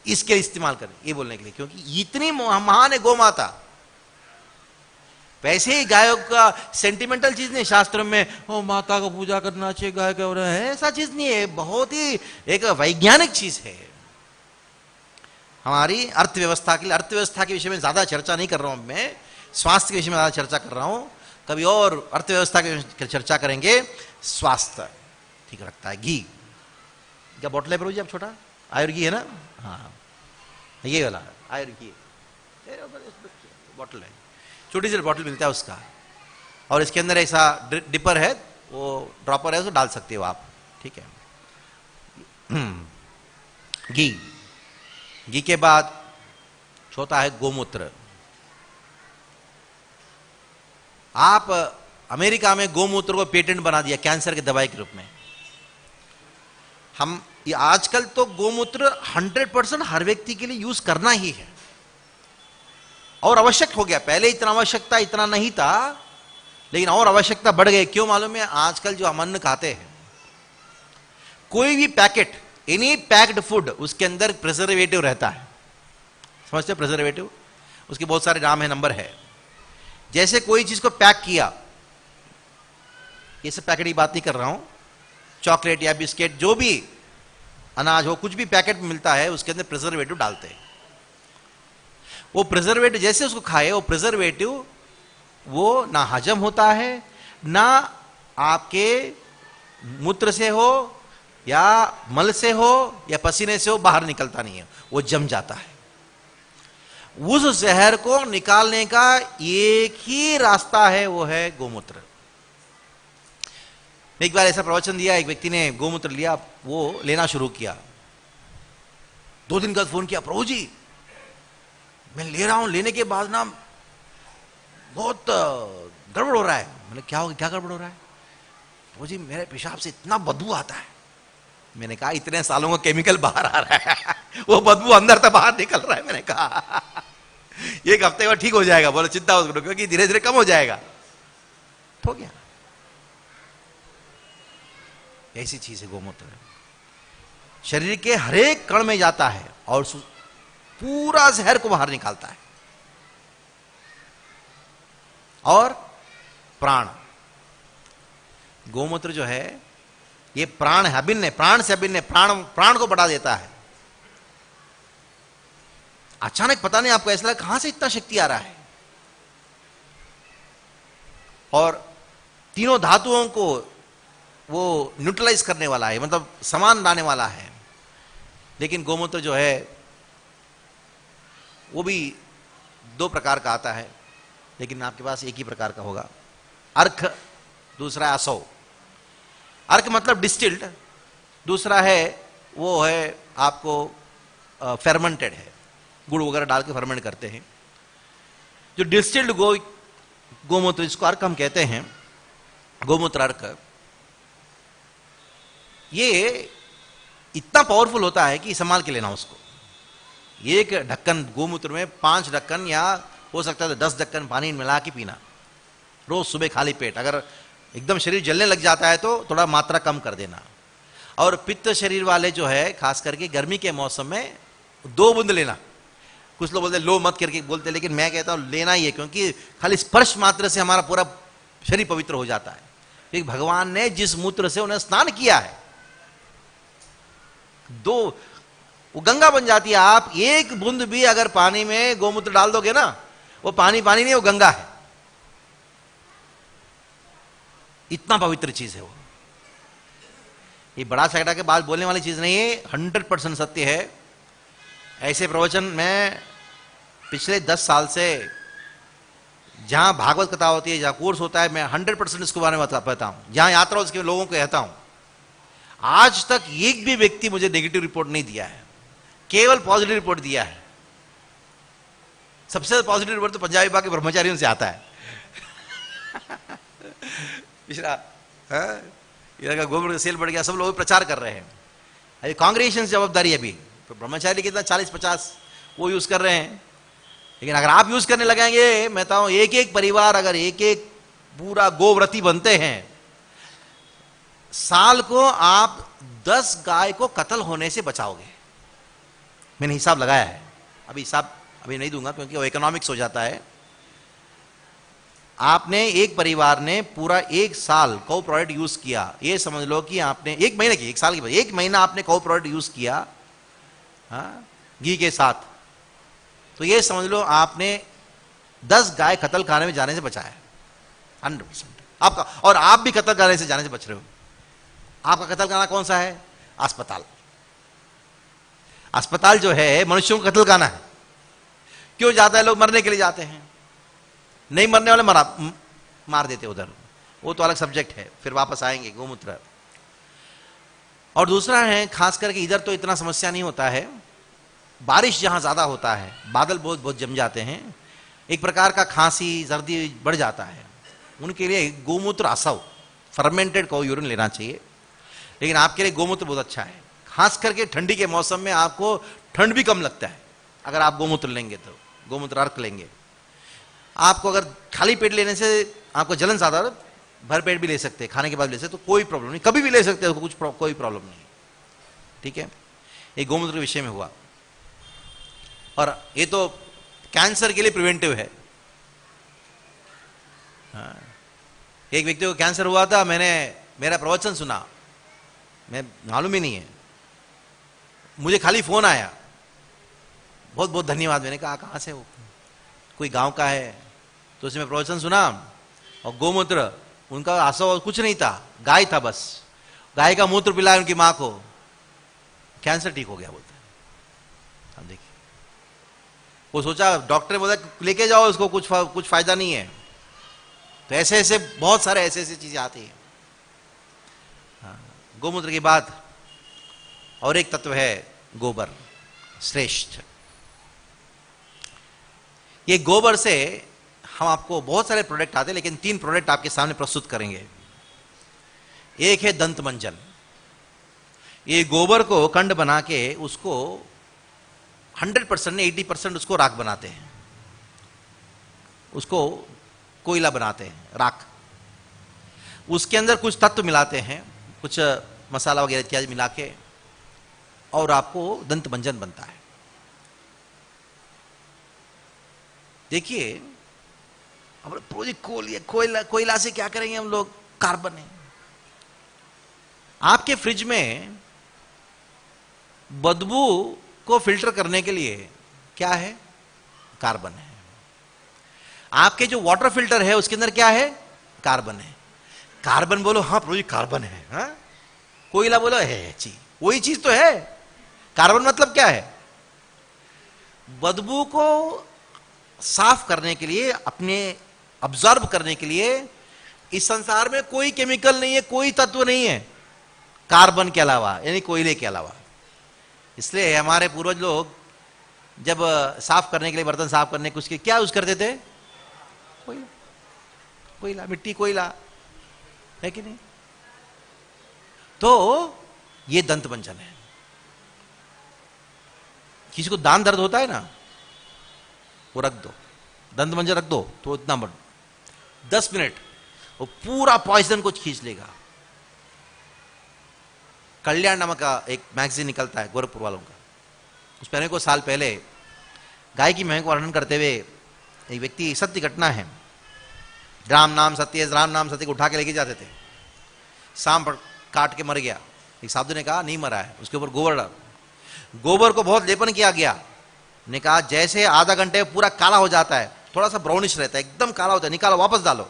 इसके इस्तेमाल करें, ये बोलने के लिए, क्योंकि इतनी महान है गौ माता। वैसे ही गायों का सेंटिमेंटल चीज नहीं शास्त्रों में, ओ माता को पूजा करना चाहिए, गाय का है, ऐसा चीज नहीं है। बहुत ही एक वैज्ञानिक चीज है। हमारी अर्थव्यवस्था के लिए, अर्थव्यवस्था के विषय में ज्यादा चर्चा नहीं कर रहा हूं मैं, स्वास्थ्य के विषय में ज्यादा चर्चा कर रहा हूं। कभी और अर्थव्यवस्था की चर्चा करेंगे। स्वास्थ्य ठीक रखता है घी। क्या बॉटल है प्रभु जी आप? छोटा आयुर घी है ना? हाँ, ये वाला आयुर घी बॉटल है, छोटी सी बॉटल मिलता है उसका, और इसके अंदर ऐसा डिपर है, वो ड्रॉपर है, उसको डाल सकते हो आप। ठीक है। घी, घी के बाद चौथा है गोमूत्र। आप अमेरिका में गोमूत्र को पेटेंट बना दिया कैंसर की दवाई के रूप में। हम ये आजकल तो गोमूत्र 100% हर व्यक्ति के लिए यूज करना ही है और आवश्यक हो गया। पहले इतना आवश्यकता इतना नहीं था, लेकिन और आवश्यकता बढ़ गई। क्यों मालूम है? आजकल जो हम अन्न खाते हैं, कोई भी पैकेट, एनी पैक्ड फूड, उसके अंदर प्रिजर्वेटिव रहता है। समझते हो प्रिजर्वेटिव? उसके बहुत सारे नाम है, नंबर है। जैसे कोई चीज को पैक किया, ये सब पैकेट की बात नहीं कर रहा हूं, चॉकलेट या बिस्किट, जो भी अनाज हो, कुछ भी पैकेट मिलता है, उसके अंदर प्रिजर्वेटिव डालते हैं। वो प्रिजर्वेटिव जैसे उसको खाए, वो प्रिजर्वेटिव वो ना हजम होता है, ना आपके मूत्र से हो या मल से हो या पसीने से हो, बाहर निकलता नहीं है, वो जम जाता है। उस जहर को निकालने का एक ही रास्ता है, वो है गोमूत्र। एक बार ऐसा प्रवचन दिया, एक व्यक्ति ने गोमूत्र लिया, वो लेना शुरू किया। 2 दिन बाद फोन किया, प्रभु जी मैं ले रहा हूं, लेने के बाद ना बहुत गड़बड़ हो रहा है। मैंने क्या हो गया, क्या गड़बड़ हो रहा है? प्रभु जी मेरे पेशाब से इतना बदबू आता है। मैंने कहा इतने सालों का केमिकल बाहर आ रहा है, वो बदबू अंदर तक बाहर निकल रहा है। मैंने कहा 1 हफ्ते बाद ठीक हो जाएगा। बोले चिंता मत करो, क्योंकि धीरे धीरे कम हो जाएगा। हो गया। ऐसी चीज है गोमूत्र, शरीर के हर एक कण में जाता है और पूरा जहर को बाहर निकालता है। और प्राण, गोमूत्र जो है ये प्राण है, अभिन्न है, प्राण से अभिन्न है, प्राण को बढ़ा देता है। अचानक पता नहीं आपको ऐसा लगा कहां से इतना शक्ति आ रहा है, और तीनों धातुओं को वो न्यूट्रलाइज करने वाला है, मतलब समान लाने वाला है। लेकिन गोमूत्र जो है वो भी 2 प्रकार का आता है, लेकिन आपके पास एक ही प्रकार का होगा। अर्क, दूसरा है असौ। अर्क मतलब डिस्टिल्ड, दूसरा है वो है आपको फेर्मेंटेड है, गुड़ वगैरह डाल के फर्मेंट करते हैं। जो डिस्टिल्ड गोमूत्र, जिसको अर्क हम कहते हैं, गोमूत्र अर्क, ये इतना पावरफुल होता है कि संभाल के लेना उसको। एक ढक्कन गोमूत्र में 5 ढक्कन या हो सकता है 10 ढक्कन पानी मिला के पीना रोज सुबह खाली पेट। अगर एकदम शरीर जलने लग जाता है तो थोड़ा मात्रा कम कर देना। और पित्त शरीर वाले जो है, खास करके गर्मी के मौसम में 2 बूंद लेना। कुछ लोग बोलते लो मत करके बोलते, लेकिन मैं कहता हूं लेना ही है, क्योंकि खाली स्पर्श मात्र से हमारा पूरा शरीर पवित्र हो जाता है। क्योंकि भगवान ने जिस मूत्र से उन्हें स्नान किया है, वो गंगा बन जाती है। आप 1 बूंद भी अगर पानी में गोमूत्र डाल दोगे ना, वो पानी नहीं, वो गंगा है। इतना पवित्र चीज है वो। ये बड़ा सगड़ा के बाद बोलने वाली चीज नहीं है, 100% सत्य है। ऐसे प्रवचन मैं पिछले 10 साल से, जहां भागवत कथा होती है, जहां कोर्स होता है, मैं 100% इसके बारे में बताता हूं। जहां यात्रा उसके लोगों को कहता हूं। आज तक एक भी व्यक्ति मुझे नेगेटिव रिपोर्ट नहीं दिया है, केवल पॉजिटिव रिपोर्ट दिया है। सबसे पॉजिटिव रिपोर्ट तो पंजाबी बाग के ब्रह्मचारियों से आता है। पिछला इधर का गोबर का सेल बढ़ गया, सब लोग प्रचार कर रहे हैं। अभी कांग्रेगेशन जवाबदारी है, अभी तो ब्रह्मचारी कितना 40-50 वो यूज कर रहे हैं। लेकिन अगर आप यूज करने लगेंगे, मैं बताऊं, एक परिवार अगर एक पूरा गोव्रती बनते हैं, साल को आप 10 गाय को कत्ल होने से बचाओगे। मैंने हिसाब लगाया है, अभी हिसाब अभी नहीं दूंगा क्योंकि वो इकोनॉमिक्स हो जाता है। आपने एक परिवार ने पूरा 1 साल कौ प्रोडक्ट यूज किया, ये समझ लो कि आपने 1 महीने की, 1 साल की, 1 महीना आपने कौ प्रोडक्ट यूज किया घी के साथ, तो ये समझ लो आपने 10 गाय कत्ल खाने में जाने से बचाया 100% आपका। और आप भी कत्ल खाने से जाने से बच रहे हो। आपका कत्ल खाना कौन सा है? अस्पताल। अस्पताल जो है मनुष्यों को कत्ल खाना है। क्यों जाता है? लोग मरने के लिए जाते हैं, नहीं मरने वाले मार देते उधर, वो तो अलग सब्जेक्ट है, फिर वापस आएंगे गोमूत्र। और दूसरा है, खास करके इधर तो इतना समस्या नहीं होता है, बारिश जहां ज्यादा होता है, बादल बहुत बहुत जम जाते हैं, एक प्रकार का खांसी सर्दी बढ़ जाता है, उनके लिए गोमूत्र असव फर्मेंटेड को यूरिन लेना चाहिए। लेकिन आपके लिए गोमूत्र बहुत अच्छा है, खास करके ठंडी के मौसम में आपको ठंड भी कम लगता है अगर आप गोमूत्र लेंगे तो, गोमूत्र अर्क लेंगे। आपको अगर खाली पेट लेने से आपको जलन ज्यादा, भर पेट भी ले सकते हैं, खाने के बाद ले सकते तो कोई प्रॉब्लम नहीं, कभी भी ले सकते हो, कोई प्रॉब्लम नहीं। ठीक है, ये गोमूत्र के विषय में हुआ। और ये तो कैंसर के लिए प्रिवेंटिव है। हाँ। एक व्यक्ति को कैंसर हुआ था, मैंने मेरा प्रवचन सुना, मैं मालूम ही नहीं है, मुझे खाली फोन आया, बहुत बहुत धन्यवाद। मैंने कहा कहाँ से हो? कोई गांव का है। तो उसमें प्रवचन सुना और गोमूत्र, उनका आसव कुछ नहीं था, गाय था बस, गाय का मूत्र पिलाया उनकी मां को, कैंसर ठीक हो गया बोलते हैं। अब देखिए, वो सोचा, डॉक्टर ने बोला लेके जाओ उसको, कुछ फायदा नहीं है। तो ऐसे ऐसे बहुत सारे ऐसे चीजें आती हैं। हाँ, गोमूत्र के बाद और एक तत्व है गोबर, श्रेष्ठ। ये गोबर से हम आपको बहुत सारे प्रोडक्ट आते हैं, लेकिन 3 प्रोडक्ट आपके सामने प्रस्तुत करेंगे। एक है दंत मंजन। ये गोबर को कंड बना के उसको 100% ने 80% उसको राख बनाते हैं, उसको कोयला बनाते हैं, राख। उसके अंदर कुछ तत्व मिलाते हैं, कुछ मसाला वगैरह इत्यादि मिला के, और आपको दंत मंजन बनता है। देखिए, अब कोयला से क्या करेंगे हम लोग? कार्बन है। आपके फ्रिज में बदबू को फिल्टर करने के लिए क्या है? कार्बन है। आपके जो वाटर फिल्टर है उसके अंदर क्या है? कार्बन है। कार्बन बोलो, हाँ प्रभु जी कार्बन है। हाँ? कोयला बोलो है जी, वही चीज तो है। कार्बन मतलब क्या है? बदबू को साफ करने के लिए, अपने ऑब्जर्व करने के लिए इस संसार में कोई केमिकल नहीं है, कोई तत्व नहीं है कार्बन के अलावा, यानी कोयले के अलावा। इसलिए हमारे पूर्वज लोग जब साफ करने के लिए, बर्तन साफ करने के, उसके क्या यूज करते थे? कोयला, कोयला, मिट्टी, कोयला, है कि नहीं? तो ये दंत मंजन है। किसी को दान दर्द होता है ना, वो रख दो, दंत मंजन रख दो, तो इतना बड़ 10 मिनट वो पूरा पॉइजन को खींच लेगा। कल्याण नामक का एक मैगजीन निकलता है गोरखपुर वालों का, उस पहले को साल पहले गाय की महक वर्णन करते हुए एक व्यक्ति, सत्य घटना है, राम नाम सत्य, राम नाम सत्य को उठा के लेके जाते थे, सांप काट के मर गया। एक साधु ने कहा नहीं मरा है, उसके ऊपर गोबर डाल। गोबर को बहुत लेपन किया गया, ने कहा जैसे आधा घंटे में पूरा काला हो जाता है, थोड़ा सा ब्राउनिश रहता है, एकदम काला होता है, निकालो वापस डालो,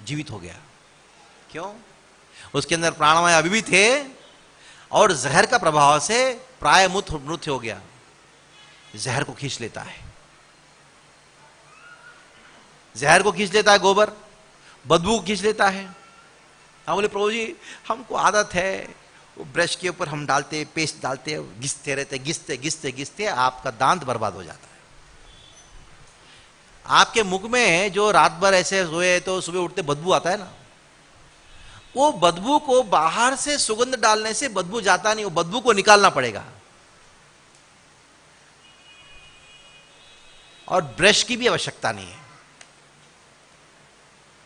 जीवित हो गया। क्यों? उसके अंदर प्राणवायु अभी भी थे और जहर का प्रभाव से प्राय मृत्यु हो गया। जहर को खींच लेता है, जहर को खींच लेता है गोबर, बदबू को खींच लेता है। हम बोले प्रभु जी हमको आदत है, वो ब्रश के ऊपर हम डालते, पेस्ट डालते, घिसते रहते, घिसते घिसते घिसते आपका दांत बर्बाद हो जाता है। आपके मुख में जो रात भर ऐसे सोए तो सुबह उठते बदबू आता है ना, वो बदबू को बाहर से सुगंध डालने से बदबू जाता नहीं, वो बदबू को निकालना पड़ेगा। और ब्रश की भी आवश्यकता नहीं है।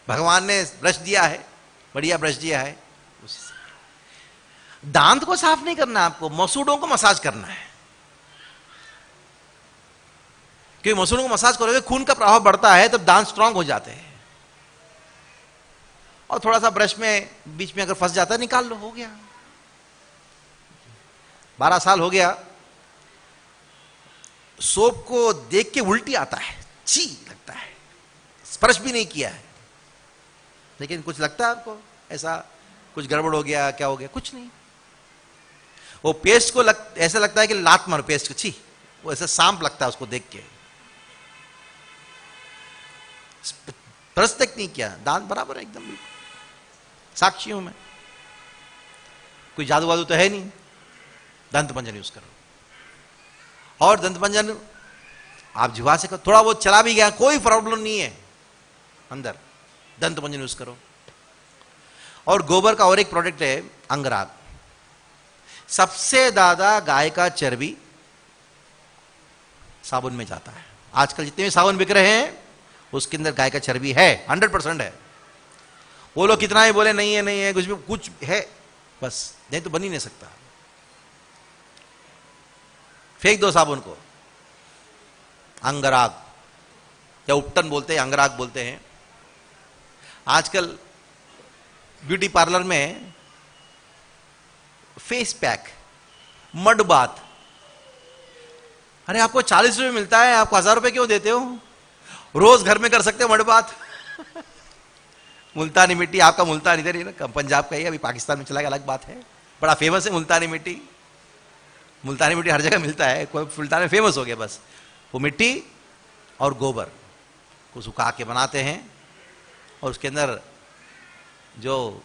भगवान ने ब्रश दिया है, बढ़िया ब्रश दिया है, दांत को साफ नहीं करना, आपको मसूड़ों को मसाज करना है। क्योंकि मसूड़ों को मसाज करोगे खून का प्रभाव बढ़ता है, तब दांत स्ट्रांग हो जाते हैं। और थोड़ा सा ब्रश में बीच में अगर फंस जाता है निकाल लो, हो गया। 12 साल हो गया, सोप को देख के उल्टी आता है, छी लगता है, स्पर्श भी नहीं किया है, लेकिन कुछ लगता है आपको ऐसा कुछ गड़बड़ हो गया, क्या हो गया? कुछ नहीं। वो पेस्ट को ऐसा लगता है कि लात मारो पेस्ट को, छी, वो ऐसा सांप लगता है उसको देख के। स्पर्श तक नहीं किया, दांत बराबर है एकदम, साक्षी हूं मैं, कोई जादू वादू तो है नहीं। दंत मंजन यूज करो, और दंत मंजन आप जिह्वा से करो, थोड़ा बहुत चला भी गया कोई प्रॉब्लम नहीं है अंदर, दंत मंजन यूज करो। और गोबर का और एक प्रोडक्ट है अंगराग। सबसे ज्यादा गाय का चर्बी साबुन में जाता है। आजकल जितने भी साबुन बिक रहे हैं उसके अंदर गाय का चर्बी है, 100% है। वो लोग कितना ही बोले नहीं है नहीं है, कुछ भी कुछ है, बस नहीं तो बन ही नहीं सकता। फेंक दो साबुन को। अंगराग या उपटन बोलते हैं, अंगराग बोलते हैं। आजकल ब्यूटी पार्लर में फेस पैक, मड बाथ, अरे आपको 40 रुपए मिलता है, आपको 1000 रुपए क्यों देते हो? रोज घर में कर सकते हो मड बाथ। मुल्तानी मिट्टी, आपका मुल्तान इधर ही ना, पंजाब का ही, अभी पाकिस्तान में चला गया अलग बात है, बड़ा फेमस है मुल्तानी मिट्टी। मुल्तानी मिट्टी हर जगह मिलता है, कोई मुल्तान में फेमस हो गया बस। वो मिट्टी और गोबर को सुखा के बनाते हैं, और उसके अंदर जो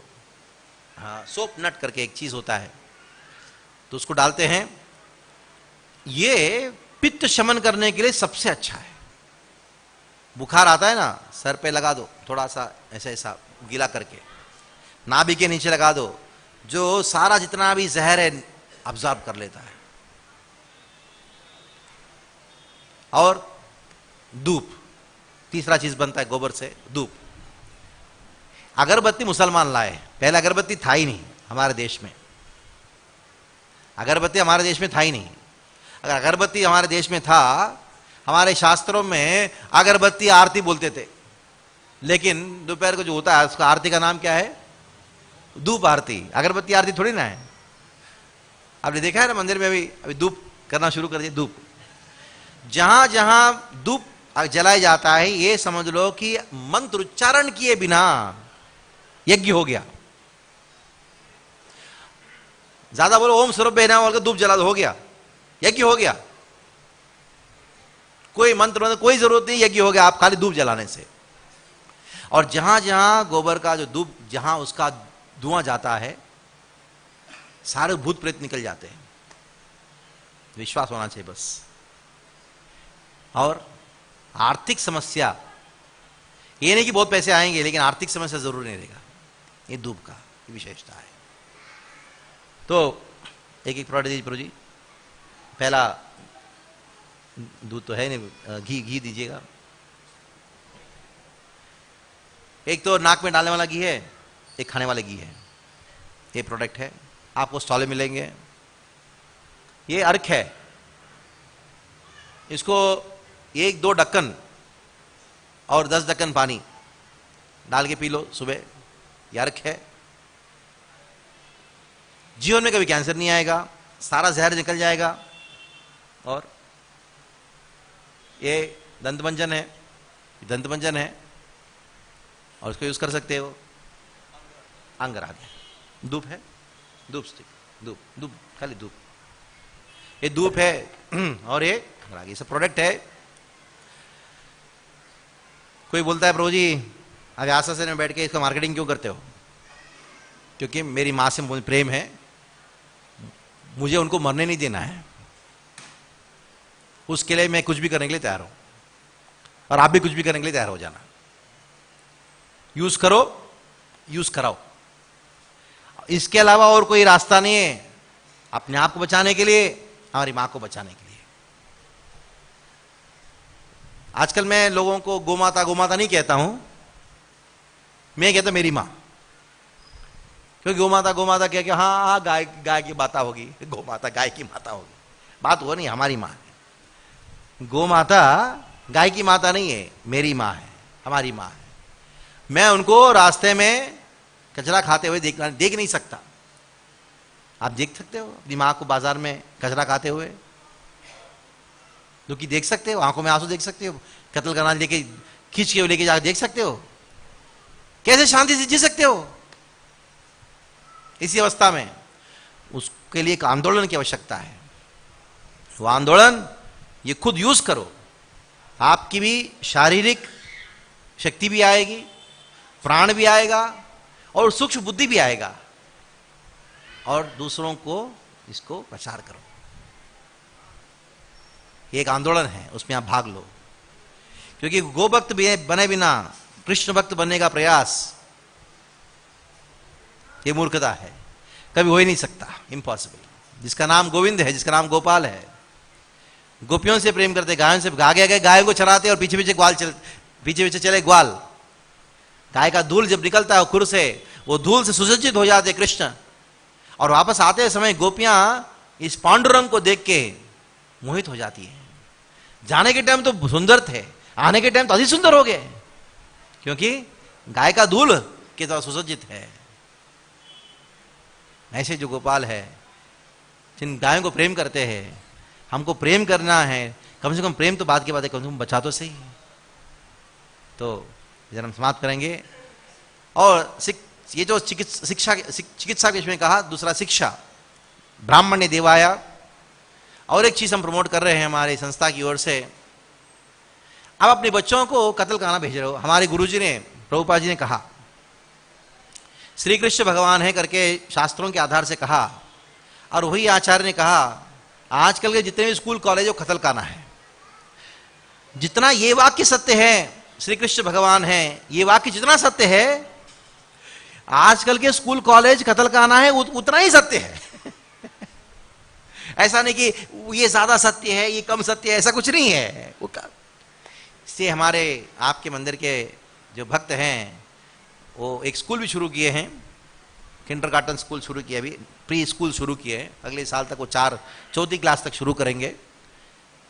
सोप नट करके एक चीज होता है, तो उसको डालते हैं। ये पित्त शमन करने के लिए सबसे अच्छा है। बुखार आता है ना, सर पे लगा दो थोड़ा सा, ऐसा ऐसा गीला करके, नाभि के नीचे लगा दो, जो सारा जितना भी जहर है अब्जॉर्ब कर लेता है। और धूप, तीसरा चीज बनता है गोबर से, धूप। अगरबत्ती मुसलमान लाए, पहले अगरबत्ती था ही नहीं हमारे देश में, अगरबत्ती हमारे देश में था ही नहीं। अगर अगरबत्ती हमारे देश में था, हमारे शास्त्रों में अगरबत्ती आरती बोलते थे, लेकिन दोपहर को जो होता है उसका आरती का नाम क्या है? धूप आरती। अगरबत्ती आरती थोड़ी ना है। आपने देखा है ना मंदिर में अभी धूप करना शुरू कर दिया। धूप जहां जहां धूप जलाया जाता है, ये समझ लो कि मंत्र उच्चारण किए बिना यज्ञ हो गया। ज्यादा बोलो ओम स्वरूप बेना बोल के धूप जला दो, हो गया, यज्ञ हो गया। कोई मंत्र कोई जरूरत नहीं, यज्ञ हो गया आप खाली धूप जलाने से। और जहां जहां गोबर का जो धूप, जहां उसका धुआं जाता है, सारे भूत प्रेत निकल जाते हैं। विश्वास होना चाहिए बस। और आर्थिक समस्या, ये नहीं कि बहुत पैसे आएंगे, लेकिन आर्थिक समस्या जरूर नहीं रहेगा। ये धूप का विशेषता है। तो एक एक प्रोडक्ट दीजिए प्रभु जी। पहला दूध तो है नहीं, घी दीजिएगा। एक तो नाक में डालने वाला घी है, एक खाने वाला घी है। ये प्रोडक्ट है, आपको स्टॉल में मिलेंगे। ये अर्क है, इसको 1-2 ढक्कन और 10 ढक्कन पानी डाल के पी लो सुबह। ये अर्क है। जीवन में कभी कैंसर नहीं आएगा, सारा जहर निकल जाएगा। और ये दंतमंजन है, दंतमंजन है, और इसको यूज कर सकते हो। अंगराग है, धूप है, धूप स्टिक, धूप खाली धूप, ये धूप है। और ये अंगराग, ये सब प्रोडक्ट है। कोई बोलता है प्रभु जी अभी आशा से में बैठ के इसका मार्केटिंग क्यों करते हो? क्योंकि मेरी मां से मुझे प्रेम है, मुझे उनको मरने नहीं देना है, उसके लिए मैं कुछ भी करने के लिए तैयार हूं। और आप भी कुछ भी करने के लिए तैयार हो जाना। यूज करो, यूज कराओ। इसके अलावा और कोई रास्ता नहीं है अपने आप को बचाने के लिए, हमारी मां को बचाने के लिए। आजकल मैं लोगों को गोमाता गोमाता नहीं कहता हूं, मैं कहता मेरी मां। क्योंकि गोमाता गोमाता कह के हाँ गाय गाय की माता होगी, गोमाता गाय की माता होगी, बात वो नहीं, हमारी मां है। गोमाता गाय की माता नहीं है, मेरी मां है, हमारी मां है। मैं उनको रास्ते में कचरा खाते हुए देख नहीं सकता। आप देख सकते हो अपनी मां को बाजार में कचरा खाते हुए? दुखी देख सकते हो, आंखों में आंसू देख सकते हो, कत्ल करना लेके खींच के लेके जाकर देख सकते हो, कैसे शांति से जी सकते हो? इसी अवस्था में उसके लिए एक आंदोलन की आवश्यकता है। वो आंदोलन ये खुद यूज करो, आपकी भी शारीरिक शक्ति भी आएगी, प्राण भी आएगा और सूक्ष्म बुद्धि भी आएगा, और दूसरों को इसको प्रचार करो। ये एक आंदोलन है, उसमें आप भाग लो, क्योंकि गो भक्त बने बिना कृष्ण भक्त बनने का प्रयास ये मूर्खता है, कभी हो ही नहीं सकता, इम्पॉसिबल। जिसका नाम गोविंद है, जिसका नाम गोपाल है, गोपियों से प्रेम करते, गायों से आगे आगे गायों को चराते और पीछे पीछे चले ग्वाल। गाय का धूल जब निकलता है खुर से, वो धूल से सुसज्जित हो जाते कृष्ण, और वापस आते समय गोपियां इस पांडुरंग को देख के मोहित हो जाती हैं। जाने के टाइम तो सुंदर थे, आने के टाइम तो अधिक सुंदर हो गए, क्योंकि गाय का धूल की तरह सुसज्जित है। ऐसे जो गोपाल है, जिन गायों को प्रेम करते हैं, हमको प्रेम करना है, कम से कम प्रेम तो बात की बात है, कम से कम बचा तो सही। तो जन्म समाप्त करेंगे। और ये जो चिकित्सा के विषय में कहा, दूसरा शिक्षा, ब्राह्मण्य देवाया। और एक चीज हम प्रमोट कर रहे हैं हमारी संस्था की ओर से, अब अपने बच्चों को कत्ल खाना भेज रहे हो। हमारे गुरुजी ने, प्रभुपाद जी ने कहा, श्री कृष्ण भगवान है करके शास्त्रों के आधार से कहा, और वही आचार्य ने कहा आजकल के जितने भी स्कूल कॉलेज वो कत्ल खाना है। जितना ये वाक्य सत्य है, श्री कृष्ण भगवान है, ये वाक्य जितना सत्य है, आजकल के स्कूल कॉलेज कत्ल खाना है उतना ही सत्य है। ऐसा नहीं कि ये ज्यादा सत्य है, ये कम सत्य है, ऐसा कुछ नहीं है। इससे हमारे आपके मंदिर के जो भक्त हैं वो एक स्कूल भी शुरू किए हैं, किंडरगार्टन स्कूल शुरू किया, अभी प्री स्कूल शुरू किए हैं, अगले साल तक वो 4वीं क्लास तक शुरू करेंगे।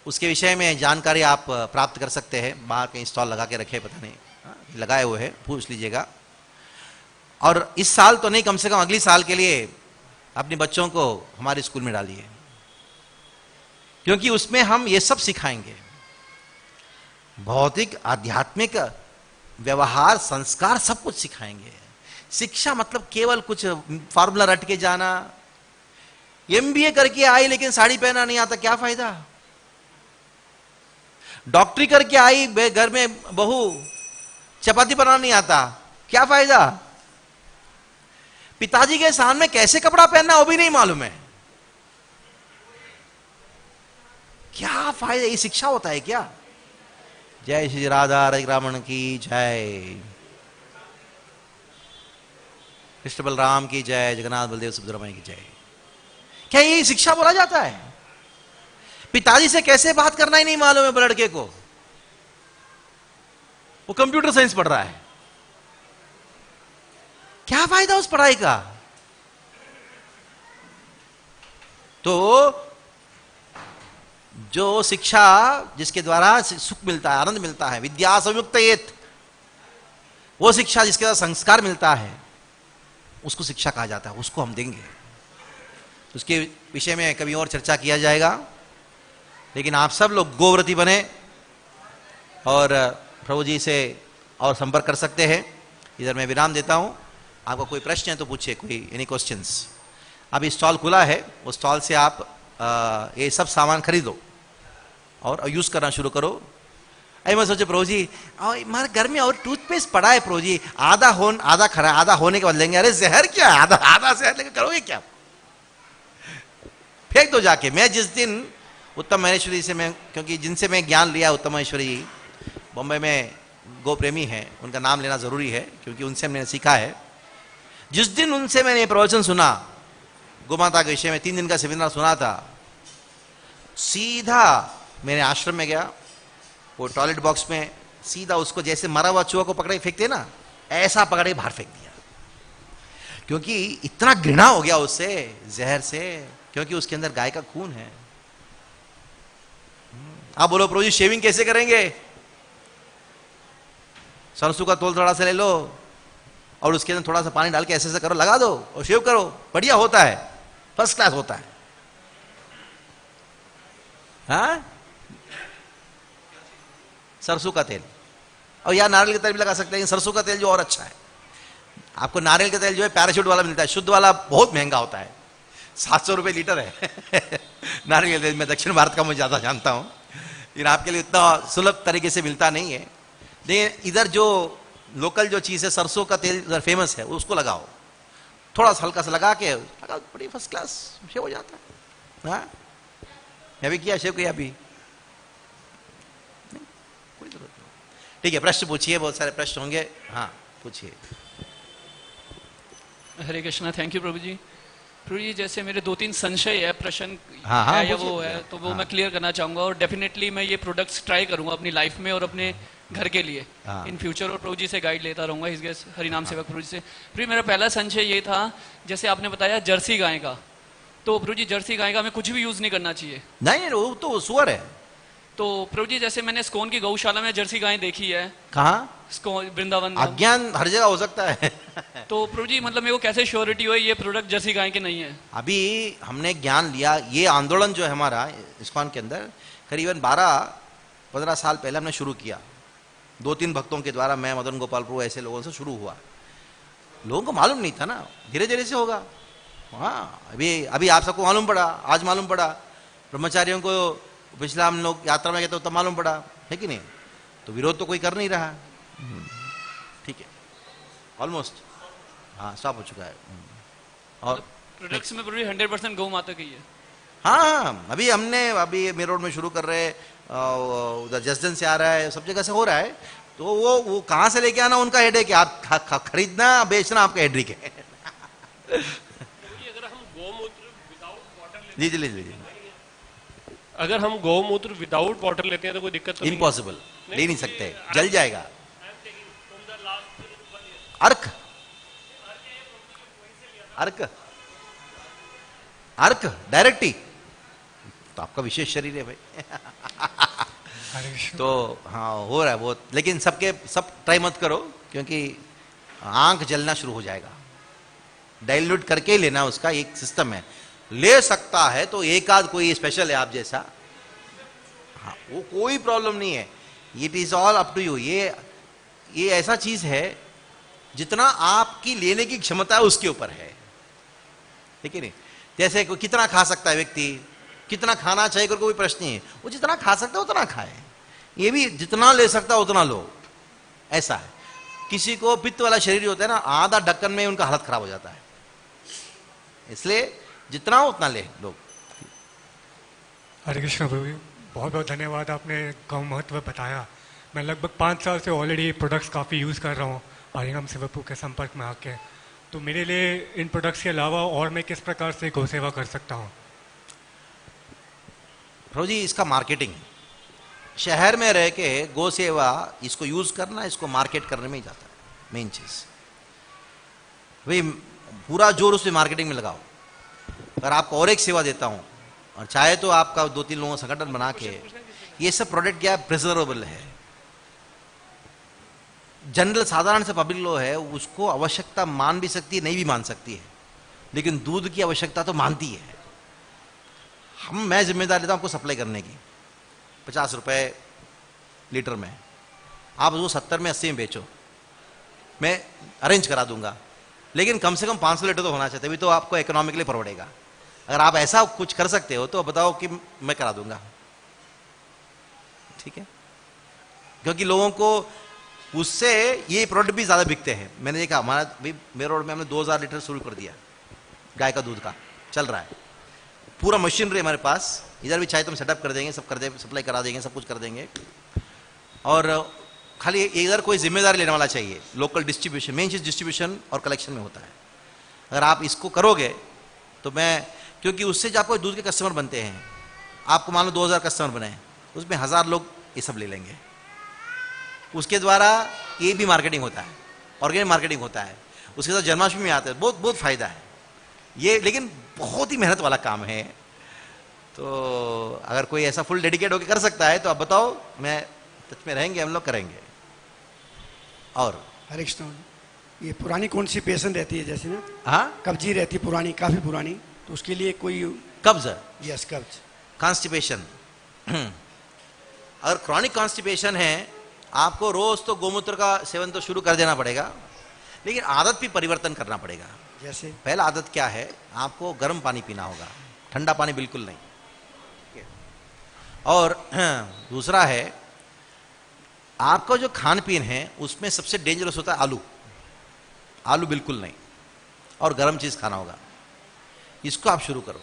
उसके विषय में जानकारी आप प्राप्त कर सकते हैं, बाहर कहीं स्टॉल लगा के रखे, पता नहीं लगाए हुए हैं, पूछ लीजिएगा। और इस साल तो नहीं, कम से कम अगली साल के लिए अपने बच्चों को हमारे स्कूल में डालिए, क्योंकि उसमें हम ये सब सिखाएंगे, भौतिक, आध्यात्मिक, व्यवहार, संस्कार, सब कुछ सिखाएंगे। शिक्षा मतलब केवल कुछ फार्मूला रट के जाना, एमबीए करके आई लेकिन साड़ी पहना नहीं आता, क्या फायदा? डॉक्टरी करके आई, घर में बहू चपाती बनाना नहीं आता, क्या फायदा? पिताजी के सामने कैसे कपड़ा पहनना वो भी नहीं मालूम है, क्या फायदा? ये शिक्षा होता है क्या? जय श्री राधा रमन की जय, कृष्ण बलराम की जय, जगन्नाथ बलदेव सुभद्रमय की जय। क्या ये शिक्षा बोला जाता है? पिताजी से कैसे बात करना ही नहीं मालूम है लड़के को, वो कंप्यूटर साइंस पढ़ रहा है, क्या फायदा उस पढ़ाई का? तो जो शिक्षा जिसके द्वारा सुख मिलता है, आनंद मिलता है, विद्या संयुक्तयेत, वो शिक्षा जिसके द्वारा संस्कार मिलता है, उसको शिक्षा कहा जाता है, उसको हम देंगे। उसके विषय में कभी और चर्चा किया जाएगा, लेकिन आप सब लोग गोव्रती बने और प्रभु जी से और संपर्क कर सकते हैं। इधर मैं विराम देता हूं, आपका कोई प्रश्न है तो पूछिए, कोई एनी क्वेश्चंस। अभी स्टॉल खुला है, उस स्टॉल से आप ये सब सामान खरीदो और यूज करना शुरू करो। अरे मैं सोचे प्रभु जी हमारे घर में और टूथपेस्ट पड़ा है प्रभु जी, आधा खरा, आधा होने के बाद लेंगे। अरे जहर क्या है, आधा जहर लेकर करोगे क्या? फेंक दो जाके। मैं जिस दिन उत्तम महेश्वरी से, मैं क्योंकि जिनसे मैं ज्ञान लिया, उत्तम महेश्वरी बॉम्बे में गो प्रेमी है, उनका नाम लेना जरूरी है क्योंकि उनसे मैंने सीखा है। जिस दिन उनसे मैंने प्रवचन सुना गोमाता के विषय में, 3 दिन का सेमिनार सुना था, सीधा मेरे आश्रम में गया, वो टॉयलेट बॉक्स में सीधा उसको जैसे मरा हुआ चूहा को पकड़े फेंकते ना, ऐसा पकड़े बाहर फेंक दिया, क्योंकि इतना घृणा हो गया उससे, जहर से, क्योंकि उसके अंदर गाय का खून है। आप बोलो प्रभु जी शेविंग कैसे करेंगे? सरसों का तोल थोड़ा सा ले लो और उसके अंदर थोड़ा सा पानी डाल के ऐसे ऐसे करो, लगा दो और शेव करो, बढ़िया होता है, फर्स्ट क्लास होता है। हाँ सरसों का तेल, और या नारियल का तेल भी लगा सकते हैं, सरसों का तेल जो और अच्छा है। आपको नारियल का तेल जो है पैराशूट वाला मिलता है, शुद्ध वाला बहुत महंगा होता है, 700 रुपये लीटर है नारियल तेल। मैं दक्षिण भारत का मुझे ज़्यादा जानता हूँ, लेकिन आपके लिए इतना सुलभ तरीके से मिलता नहीं है। लेकिन इधर जो लोकल जो चीज़ है, सरसों का तेल इधर फेमस है, उसको लगाओ, थोड़ा सा हल्का सा लगा के लगाओ, बड़ी फर्स्ट क्लास शेव हो जाता है। हाँ, मैं भी किया शेव, किया अभी, कोई जरूरत नहीं। ठीक है, प्रश्न पूछिए, बहुत सारे प्रश्न होंगे। हाँ पूछिए। हरे कृष्णा। थैंक यू प्रभु जी। प्रभु जी, जैसे मेरे 2-3 संशय है, प्रश्न हाँ, हाँ, है या पूछिए, वो है, तो वो हाँ। मैं क्लियर करना चाहूंगा, और डेफिनेटली मैं ये प्रोडक्ट्स ट्राई करूंगा अपनी लाइफ में और अपने घर के लिए हाँ। इन फ्यूचर, और प्रभु जी से गाइड लेता रहूंगा इस गेस हरिनाम सेवक प्रभु जी से। प्रभु जी, मेरा पहला संशय ये था, जैसे आपने बताया जर्सी गाय का, तो प्रभु जी जर्सी गाय का हमें कुछ भी यूज नहीं करना चाहिए। नहीं, वो तो सुअर है। तो प्रभु जी, जैसे मैंने स्कोन की गौशाला में जर्सी गाय देखी है, कहाँ? वृंदावन में। अज्ञान हर जगह हो सकता है तो प्रभु जी, मतलब मेरे को कैसे श्योरिटी हो ये प्रोडक्ट जर्सी गाय के नहीं है? अभी हमने ज्ञान लिया, ये आंदोलन जो है हमारा इस्कॉन के अंदर करीबन 12-15 साल पहले हमने शुरू किया, 2-3 भक्तों के द्वारा, मैं, मदन गोपाल प्रभु, ऐसे लोगों से शुरू हुआ। लोगों को मालूम नहीं था ना, धीरे धीरे से होगा। हाँ, अभी आप सबको मालूम पड़ा, आज मालूम पड़ा, ब्रह्मचारियों को पिछला हम लोग यात्रा में गए तो तब मालूम पड़ा है कि नहीं? तो विरोध तो कोई कर नहीं रहा। ठीक है, ऑलमोस्ट हाँ स्टॉप हो चुका है। और प्रोडक्ट्स में प्रभु जी 100% गौ माता की है। हाँ, अभी मेरे रोड में शुरू कर रहे हैं, उधर जसदन से आ रहा है, सब जगह से हो रहा है। तो वो कहाँ से लेके आना उनका हेडेक है, आप खरीदना बेचना आपका हेडेक है अगर हम गौमूत्र विदाउट वाटर लीजिए। अगर हम गौमूत्र विदाउट वाटर लेते हैं तो कोई दिक्कत तो नहीं? इम्पॉसिबल, ले नहीं सकते, जल जाएगा। अर्क डायरेक्ट ही तो आपका विशेष शरीर है भाई तो हाँ हो रहा है बहुत, लेकिन सब ट्राई मत करो, क्योंकि आंख जलना शुरू हो जाएगा। डाइल्यूट करके ही लेना, उसका एक सिस्टम है। ले सकता है तो एक आध कोई स्पेशल है आप जैसा, हाँ वो कोई प्रॉब्लम नहीं है। It is all up to you. ये ऐसा चीज है जितना आपकी लेने की क्षमता है उसके ऊपर है, ठीक है नहीं? जैसे कोई कितना खा सकता है व्यक्ति, कितना खाना चाहिए कोई प्रश्न नहीं है, वो जितना खा सकता है उतना खाए। ये भी जितना ले सकता है उतना लो, ऐसा है। किसी को पित्त वाला शरीर होता है ना, आधा ढक्कन में उनका हालत खराब हो जाता है, इसलिए जितना हो उतना ले लोग। हरे कृष्ण प्रभु, बहुत बहुत धन्यवाद, आपने गौ महत्व बताया। मैं लगभग 5 साल से ऑलरेडी प्रोडक्ट्स काफ़ी यूज़ कर रहा हूँ हरिनाम सेवक प्रभु के संपर्क में आके। तो मेरे लिए इन प्रोडक्ट्स के अलावा और मैं किस प्रकार से गौ सेवा कर सकता हूँ? प्रभु जी, इसका मार्केटिंग, शहर में रह के गौ सेवा इसको यूज करना, इसको मार्केट करने में ही जाता है मेन चीज। भाई पूरा जोर उसमें मार्केटिंग में लगाओ। अगर आपको और एक सेवा देता हूं, और चाहे तो आपका 2-3 लोगों का संगठन बना के, ये सब प्रोडक्ट क्या है, प्रिजर्वेबल है। जनरल साधारण से पब्लिक लो है, उसको आवश्यकता मान भी सकती है, नहीं भी मान सकती है, लेकिन दूध की आवश्यकता तो मानती है। मैं जिम्मेदारी लेता हूं आपको सप्लाई करने की, 50 रुपए लीटर में, आप उसको 70 में 80 में बेचो, मैं अरेंज करा दूंगा, लेकिन कम से कम 500 लीटर तो होना चाहिए, तभी तो आपको इकोनॉमिकली परवड़ेगा। अगर आप ऐसा कुछ कर सकते हो तो बताओ कि मैं करा दूंगा, ठीक है? क्योंकि लोगों को उससे ये प्रोडक्ट भी ज्यादा बिकते हैं। मैंने देखा, हमारा भी मेरे रोड में हमने 2000 लीटर शुरू कर दिया गाय का दूध का, चल रहा है, पूरा मशीनरी हमारे पास। इधर भी चाहे तो हम सेटअप कर देंगे, सब कर देंगे, सप्लाई करा देंगे, सब कुछ कर देंगे। और खाली इधर कोई जिम्मेदारी लेने वाला चाहिए। लोकल डिस्ट्रीब्यूशन, मेन चीज डिस्ट्रीब्यूशन और कलेक्शन में होता है। अगर आप इसको करोगे तो मैं, क्योंकि उससे जब आपको दूध के कस्टमर बनते हैं, आपको मान लो 2000 कस्टमर बने, उसमें 1000 लोग ये सब ले लेंगे। उसके द्वारा ये भी मार्केटिंग होता है, ऑर्गेनिक मार्केटिंग होता है, उसके साथ जन्माष्टमी में आता है, बहुत बहुत फायदा है ये। लेकिन बहुत ही मेहनत वाला काम है। तो अगर कोई ऐसा फुल डेडिकेट होकर कर सकता है तो आप बताओ, मैं टच में रहेंगे, हम लोग करेंगे। और हरे कृष्ण, ये पुरानी कौन सी पेशेंट रहती है, जैसे ना हाँ, कब्जी रहती है पुरानी, काफी पुरानी, तो उसके लिए कोई? कब्ज, यस, कब्ज, कॉन्स्टिपेशन, अगर क्रॉनिक कॉन्स्टिपेशन है, आपको रोज तो गोमूत्र का सेवन तो शुरू कर देना पड़ेगा, लेकिन आदत भी परिवर्तन करना पड़ेगा। जैसे पहला आदत क्या है, आपको गर्म पानी पीना होगा, ठंडा पानी बिल्कुल नहीं। और दूसरा है, आपका जो खान पीन है उसमें सबसे डेंजरस होता है आलू। आलू बिल्कुल नहीं, और गर्म चीज खाना होगा। इसको आप शुरू करो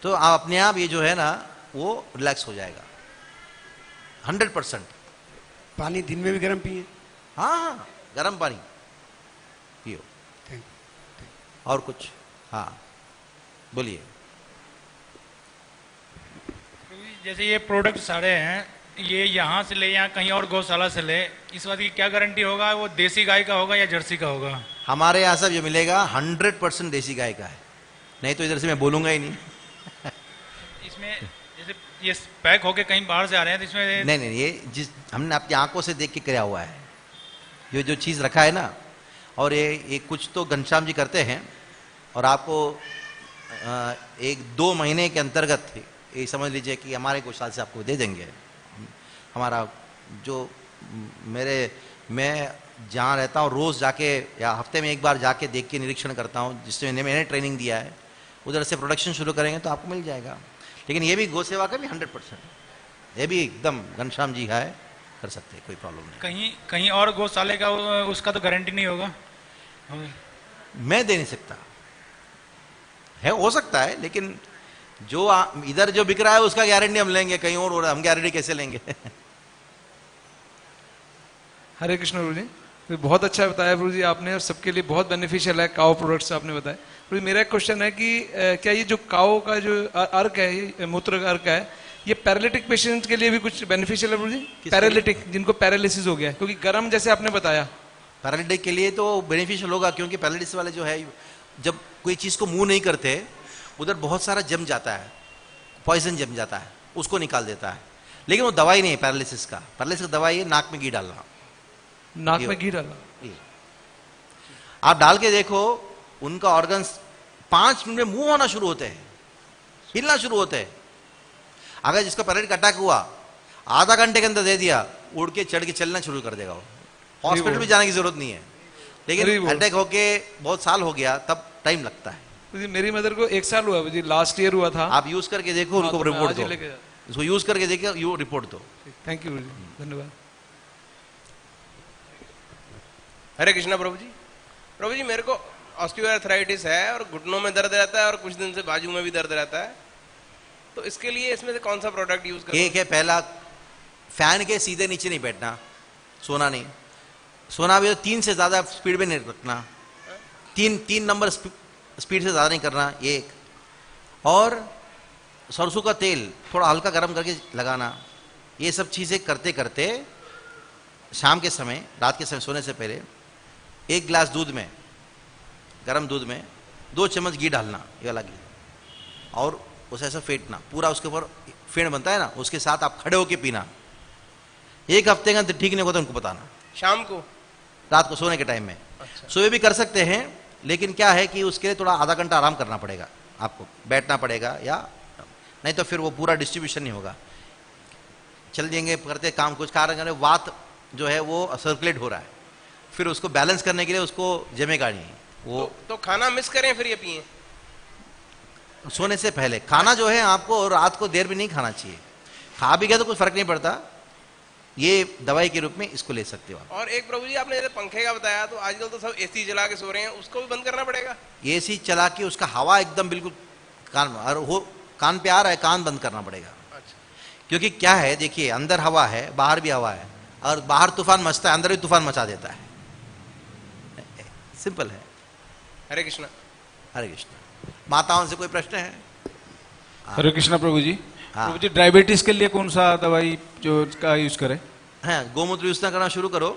तो आप अपने आप ये जो है ना वो रिलैक्स हो जाएगा 100%। पानी दिन में भी गर्म पिए। हाँ हाँ, गर्म पानी पियो। थैंक और कुछ? हाँ बोलिए। जैसे ये प्रोडक्ट सारे हैं, ये यहाँ से ले या कहीं और गौशाला से ले, इस बात की क्या गारंटी होगा वो देसी गाय का होगा या जर्सी का होगा? हमारे यहाँ सब ये मिलेगा 100% देसी गाय का है, नहीं तो इधर से मैं बोलूंगा ही नहीं। इसमें जैसे ये पैक होके कहीं बाहर से आ रहे हैं तो इसमें नहीं नहीं, ये जिस हमने अपनी आंखों से देख के किया हुआ है, ये जो चीज़ रखा है ना, और ये कुछ तो घनश्याम जी करते हैं, और आपको 1-2 महीने के अंतर्गत ये समझ लीजिए कि हमारे गौशाला से आपको दे देंगे। हमारा जो मैं जहाँ रहता हूँ रोज़ जाके या हफ्ते में एक बार जाके देख के निरीक्षण करता हूँ, जिसमें मैंने ट्रेनिंग दिया है, उधर से प्रोडक्शन शुरू करेंगे तो आपको मिल जाएगा। लेकिन ये भी गौ सेवा का भी 100%, ये भी एकदम घनश्याम जी है, कर सकते हैं, कोई प्रॉब्लम नहीं। कहीं और गौशाले का उसका तो गारंटी नहीं होगा? मैं दे नहीं सकता है, हो सकता है, लेकिन जो इधर जो बिक रहा है उसका गारंटी हम लेंगे, कहीं और हो रहा है हम गारंटी कैसे लेंगे? हरे कृष्ण प्रभु जी, तो बहुत अच्छा बताया प्रभु जी आपने, और सबके लिए बहुत बेनिफिशियल है काओ प्रोडक्ट्स आपने बताया। प्रभु जी मेरा एक क्वेश्चन है कि क्या ये जो काओ का जो अर्क है, ये मूत्र का अर्क है, ये पैरालिटिक पेशेंट के लिए भी कुछ बेनिफिशियल है प्रभु जी? पैरालिटिक, जिनको पैरालिसिस हो गया है, क्योंकि गर्म जैसे आपने बताया, पैरालिटिक के लिए तो बेनिफिशियल होगा, क्योंकि पैरालिटिस वाले जो है जब कोई चीज को मुंह नहीं करते, उधर बहुत सारा जम जाता है, पॉइजन जम जाता है, उसको निकाल देता है। लेकिन वो दवाई नहीं है पैरालिसिस का। पैरालिसिस का दवाई है नाक में घी डालना। नाक में घी डालना, आप डाल के देखो, उनका ऑर्गन्स 5 मिनट में मूव होना शुरू होते हैं, हिलना शुरू होते हैं। अगर जिसका पैरालिटिक अटैक हुआ, आधा घंटे के अंदर दे दिया, उड़ के चढ़ के चलना शुरू कर देगा। वो हॉस्पिटल भी जाने की जरूरत नहीं है, लेकिन अटैक होके बहुत साल हो गया तब टाइम लगता है। मेरी मदर को 1 साल हुआ जी, लास्ट ईयर हुआ था। आप यूज करके देखो, उनको रिपोर्ट दो, इसको यूज करके देखो, यू रिपोर्ट दो। थैंक यू जी, धन्यवाद। हरे कृष्णा प्रभु जी। प्रभु जी मेरे को ऑस्टियोआर्थराइटिस है और घुटनों में दर्द रहता है और कुछ दिन से बाजू में भी दर्द रहता है, तो इसके लिए इसमें से कौन सा प्रोडक्ट यूज करें? एक है, पहला फैन के सीधे नीचे नहीं बैठना, सोना नहीं, सोना भी तो 3 से ज्यादा स्पीड में नहीं रखना, 3 नंबर स्पीड से ज्यादा नहीं करना, ये एक। और सरसों का तेल थोड़ा हल्का गर्म करके लगाना। ये सब चीजें करते करते शाम के समय, रात के समय सोने से पहले 1 गिलास दूध में, गर्म दूध में 2 चम्मच घी डालना, ये वाला घी, और उसे ऐसा फेंटना पूरा, उसके ऊपर फेंट बनता है ना, उसके साथ आप खड़े होके पीना। 1 हफ्ते का ठीक नहीं होगा तो उनको बताना। शाम को, रात को सोने के टाइम में। अच्छा। सुबह भी कर सकते हैं, लेकिन क्या है कि उसके लिए थोड़ा आधा घंटा आराम करना पड़ेगा, आपको बैठना पड़ेगा, या नहीं तो फिर वो पूरा डिस्ट्रीब्यूशन नहीं होगा। चल देंगे करते काम, कुछ कारण वात जो है वो सर्कुलेट हो रहा है, फिर उसको बैलेंस करने के लिए उसको जमेगा नहीं वो। तो खाना मिस करें फिर ये पिए? सोने से पहले खाना जो है आपको रात को देर भी नहीं खाना चाहिए। खा भी गया तो कुछ फर्क नहीं पड़ता, ये दवाई के रूप में इसको ले सकते हो आप। और एक प्रभु जी आपने जैसे पंखे का बताया, तो आजकल तो सब एसी चला के सो रहे हैं, उसको भी बंद करना पड़ेगा? एसी चला के उसका हवा एकदम बिल्कुल कान, और वो कान पे आ रहा है, कान बंद करना पड़ेगा। अच्छा। क्योंकि क्या है, देखिए अंदर हवा है, बाहर भी हवा है, और बाहर तूफान मचता है, अंदर भी तूफान मचा देता है। सिंपल है। हरे कृष्णा। हरे कृष्णा। माताओं से कोई प्रश्न है? हरे कृष्णा प्रभु जी। हाँ। प्रभु जी डायबिटीज के लिए कौन सा दवाई जो का यूज करें? हाँ, गोमूत्र यूज करना शुरू करो,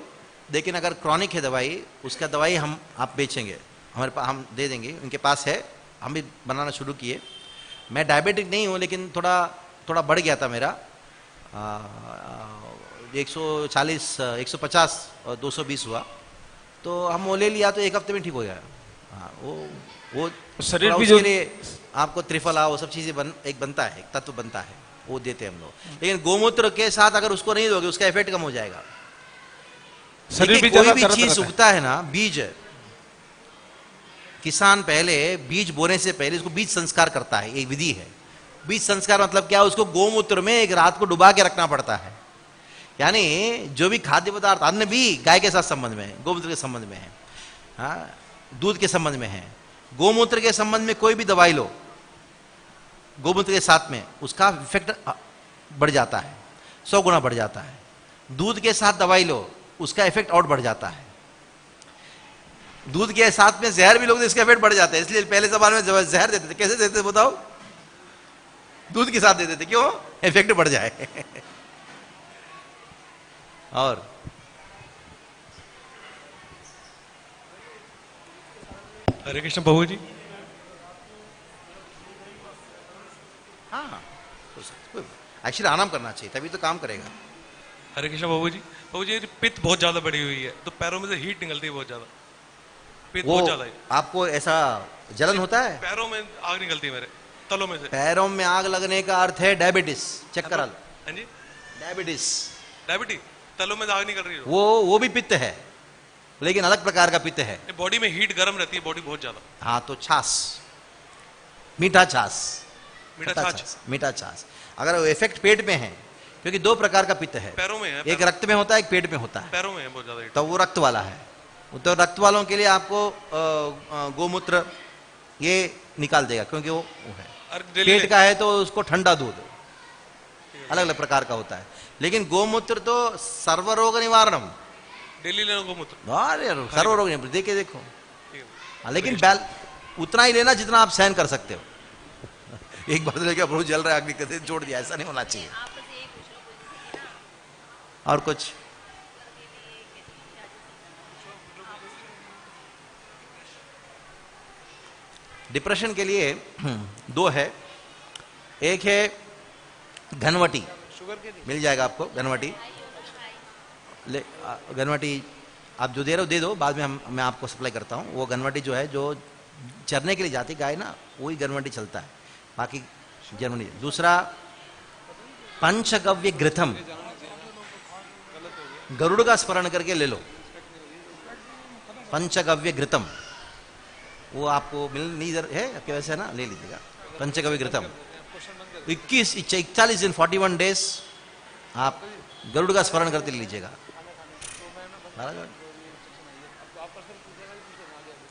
लेकिन अगर क्रॉनिक है दवाई, उसका दवाई हम आप बेचेंगे, हमारे पास हम दे देंगे, उनके पास है, हम भी बनाना शुरू किए। मैं डायबिटिक नहीं हूँ, लेकिन थोड़ा बढ़ गया था मेरा, 140, 150 और 220 हुआ, तो हम वो ले लिया तो 1 हफ्ते में ठीक हो गया। हाँ, वो शरीर भी उसके लिए आपको त्रिफला वो सब चीज़ें एक बनता है, एक तत्व बनता है। वो देते हैं हम लोग। लेकिन गोमूत्र के साथ अगर उसको नहीं दोगे उसका इफेक्ट कम हो जाएगा। शरीर भी कोई ज्यादा भी दर्द चीज रहता है। उगता है ना, बीज, किसान पहले बीज बोने से पहले उसको बीज संस्कार करता है, एक विधि है। बीज संस्कार मतलब क्या, उसको गोमूत्र में एक रात को डुबा के रखना पड़ता है। यानी जो भी खाद्य पदार्थ, अन्न भी गाय के साथ संबंध में है, गोमूत्र के संबंध में है, हाँ, दूध के संबंध में है। गोमूत्र के संबंध में कोई भी दवाई लो, गोमूत्र के साथ में उसका इफेक्ट बढ़ जाता है, 100 गुना बढ़ जाता है। दूध के साथ दवाई लो, उसका इफेक्ट और बढ़ जाता है। दूध के साथ में जहर भी लोग, इसका इफेक्ट बढ़ जाता है। इसलिए पहले जमाने में जहर देते थे। कैसे देते थे बताओ? दूध के साथ देते थे, क्यों? इफेक्ट बढ़ जाए। और हरे कृष्ण प्रभु जी। हाँ, एक्चुअली आराम करना चाहिए, तभी तो काम करेगा। हरे कृष्ण प्रभु जी। प्रभु जी पित्त बहुत ज्यादा बढ़ी हुई है, तो पैरों में से हीट निकलती है बहुत ज्यादा, पित्त वो बहुत ज्यादा है। आपको ऐसा जलन होता है? पैरों में आग निकलती है मेरे तलों में से। पैरों में आग लगने का अर्थ है डायबिटीज। चेक करा लो। हाँ जी, डायबिटीज, डायबिटीज, तलों में से आग निकल रही है। वो भी पित्त है, लेकिन अलग प्रकार का पित्त है। बॉडी में हीट गर्म रहती है, बॉडी बहुत ज्यादा। हाँ, तो छाछ, मीठा छाछ, मीठा खट्टा छाछ। मीठा छाछ। अगर वो इफेक्ट पेट में है, क्योंकि 2 प्रकार का पित्त है, पैरों में है, एक रक्त में होता है, एक पेट में होता है। पैरों में है बहुत ज्यादा हीट। तो वो रक्त वाला है। तो रक्त वालों के लिए आपको गोमूत्र ये निकाल देगा, क्योंकि वो है। पेट का है तो उसको ठंडा दूध, अलग अलग प्रकार का होता है। लेकिन गोमूत्र तो सर्वरोग निवारणम, डेली लेना गोमूत्र। अरे सर्वरोग निवारण, देखे देखो। हाँ, लेकिन उतना ही लेना जितना आप सहन कर सकते हो। एक बार लेके प्रभु जल रहा है, अग्नि कदे जोड़ दिया, ऐसा नहीं होना चाहिए। और कुछ? डिप्रेशन के लिए 2 है। एक है घनवटी, मिल जाएगा आपको घनवटी। घनवटी आप जो दे रहे हो दे दो, बाद में मैं आपको सप्लाई करता हूँ। वो घनवटी जो है, जो चरने के लिए जाती गाय ना, वही घनवटी चलता है, बाकी जर्मनी। दूसरा पंचगव्य घृतम, गरुड़ का स्मरण करके ले लो। पंचगव्य घृतम, वो आपको मिल नहीं है आपके, वैसे है ना, ले लीजिएगा। पंचगव्य घृतम 41 दिन 41 डेज आप गरुड़ का स्मरण करते लीजिएगा।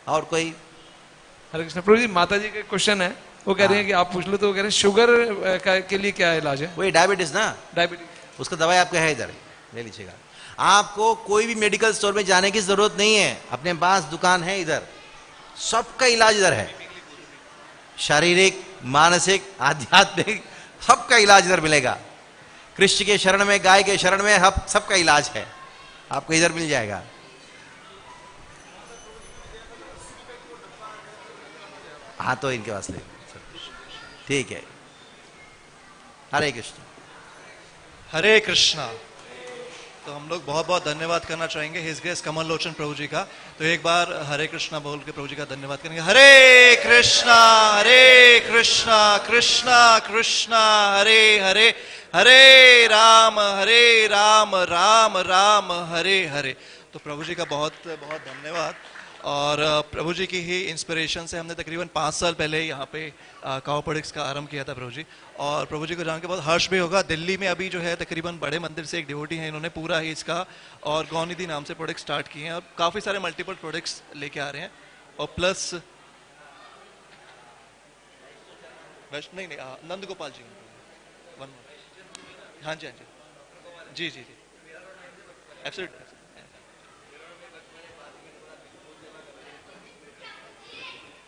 और कोई? हरे कृष्ण प्रभु जी, माता जी का क्वेश्चन है, वो कह रहे हैं कि आप पूछ लो, तो वो कह रहे हैं शुगर के लिए क्या इलाज है? वही डायबिटीज ना, डायबिटीज, उसका दवाई आपका है, इधर ले लीजिएगा। आपको कोई भी मेडिकल स्टोर में जाने की जरूरत नहीं है, अपने पास दुकान है, इधर सबका इलाज इधर है। शारीरिक, मानसिक, आध्यात्मिक, सबका इलाज इधर मिलेगा। कृष्ण के शरण में, गाय के शरण में, सबका इलाज है, आपको इधर मिल जाएगा। हाँ, तो इनके पास ले, ठीक है। हरे कृष्ण। हरे कृष्णा। तो हम लोग बहुत बहुत धन्यवाद करना चाहेंगे हिज ग्रेस कमल लोचन प्रभु जी का। तो एक बार हरे कृष्णा बोल के प्रभु जी का धन्यवाद करेंगे। हरे कृष्णा कृष्णा कृष्णा हरे हरे, हरे राम राम राम हरे हरे। तो प्रभु जी का बहुत बहुत धन्यवाद। और प्रभु जी की ही इंस्पिरेशन से हमने तकरीबन 5 साल पहले यहाँ पे काउ प्रोडक्ट्स का आरंभ किया था प्रभु जी। और प्रभु जी को जान के बहुत हर्ष भी होगा, दिल्ली में अभी जो है तकरीबन बड़े मंदिर से एक डिवोटी है, इन्होंने पूरा ही इसका और गौनिधि नाम से प्रोडक्ट स्टार्ट किए हैं और काफ़ी सारे मल्टीपल प्रोडक्ट्स लेके आ रहे हैं। और प्लस नहीं नंद गोपाल जी, हाँ जी जी जी एब्सोल्युटली।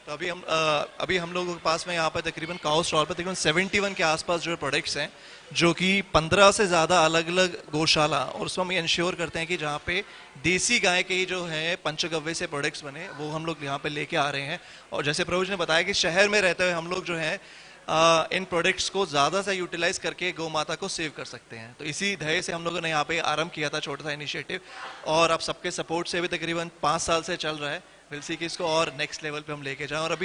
तो अभी हम लोगों के पास में यहाँ पर तकरीबन काउ स्टॉल पर तकरीबन 71 के आसपास जो प्रोडक्ट्स हैं, जो कि 15 से ज़्यादा अलग अलग गौशाला, और उसमें हम ये इंश्योर करते हैं कि जहाँ पे देसी गाय के ही जो है पंचगव्य से प्रोडक्ट्स बने, वो हम लोग यहाँ पे लेके आ रहे हैं। और जैसे प्रभु जी ने बताया कि शहर में रहते हुए हम लोग जो है इन प्रोडक्ट्स को ज़्यादा से यूटिलाइज करके गौ माता को सेव कर सकते हैं। तो इसी ध्येय से हम लोगों ने यहाँ पे आरंभ किया था छोटा सा इनिशिएटिव, और आप सबके सपोर्ट से भी तकरीबन 5 साल से चल रहा है। विल सी कि इसको और नेक्स्ट लेवल पे हम लेके जाएं। और अभी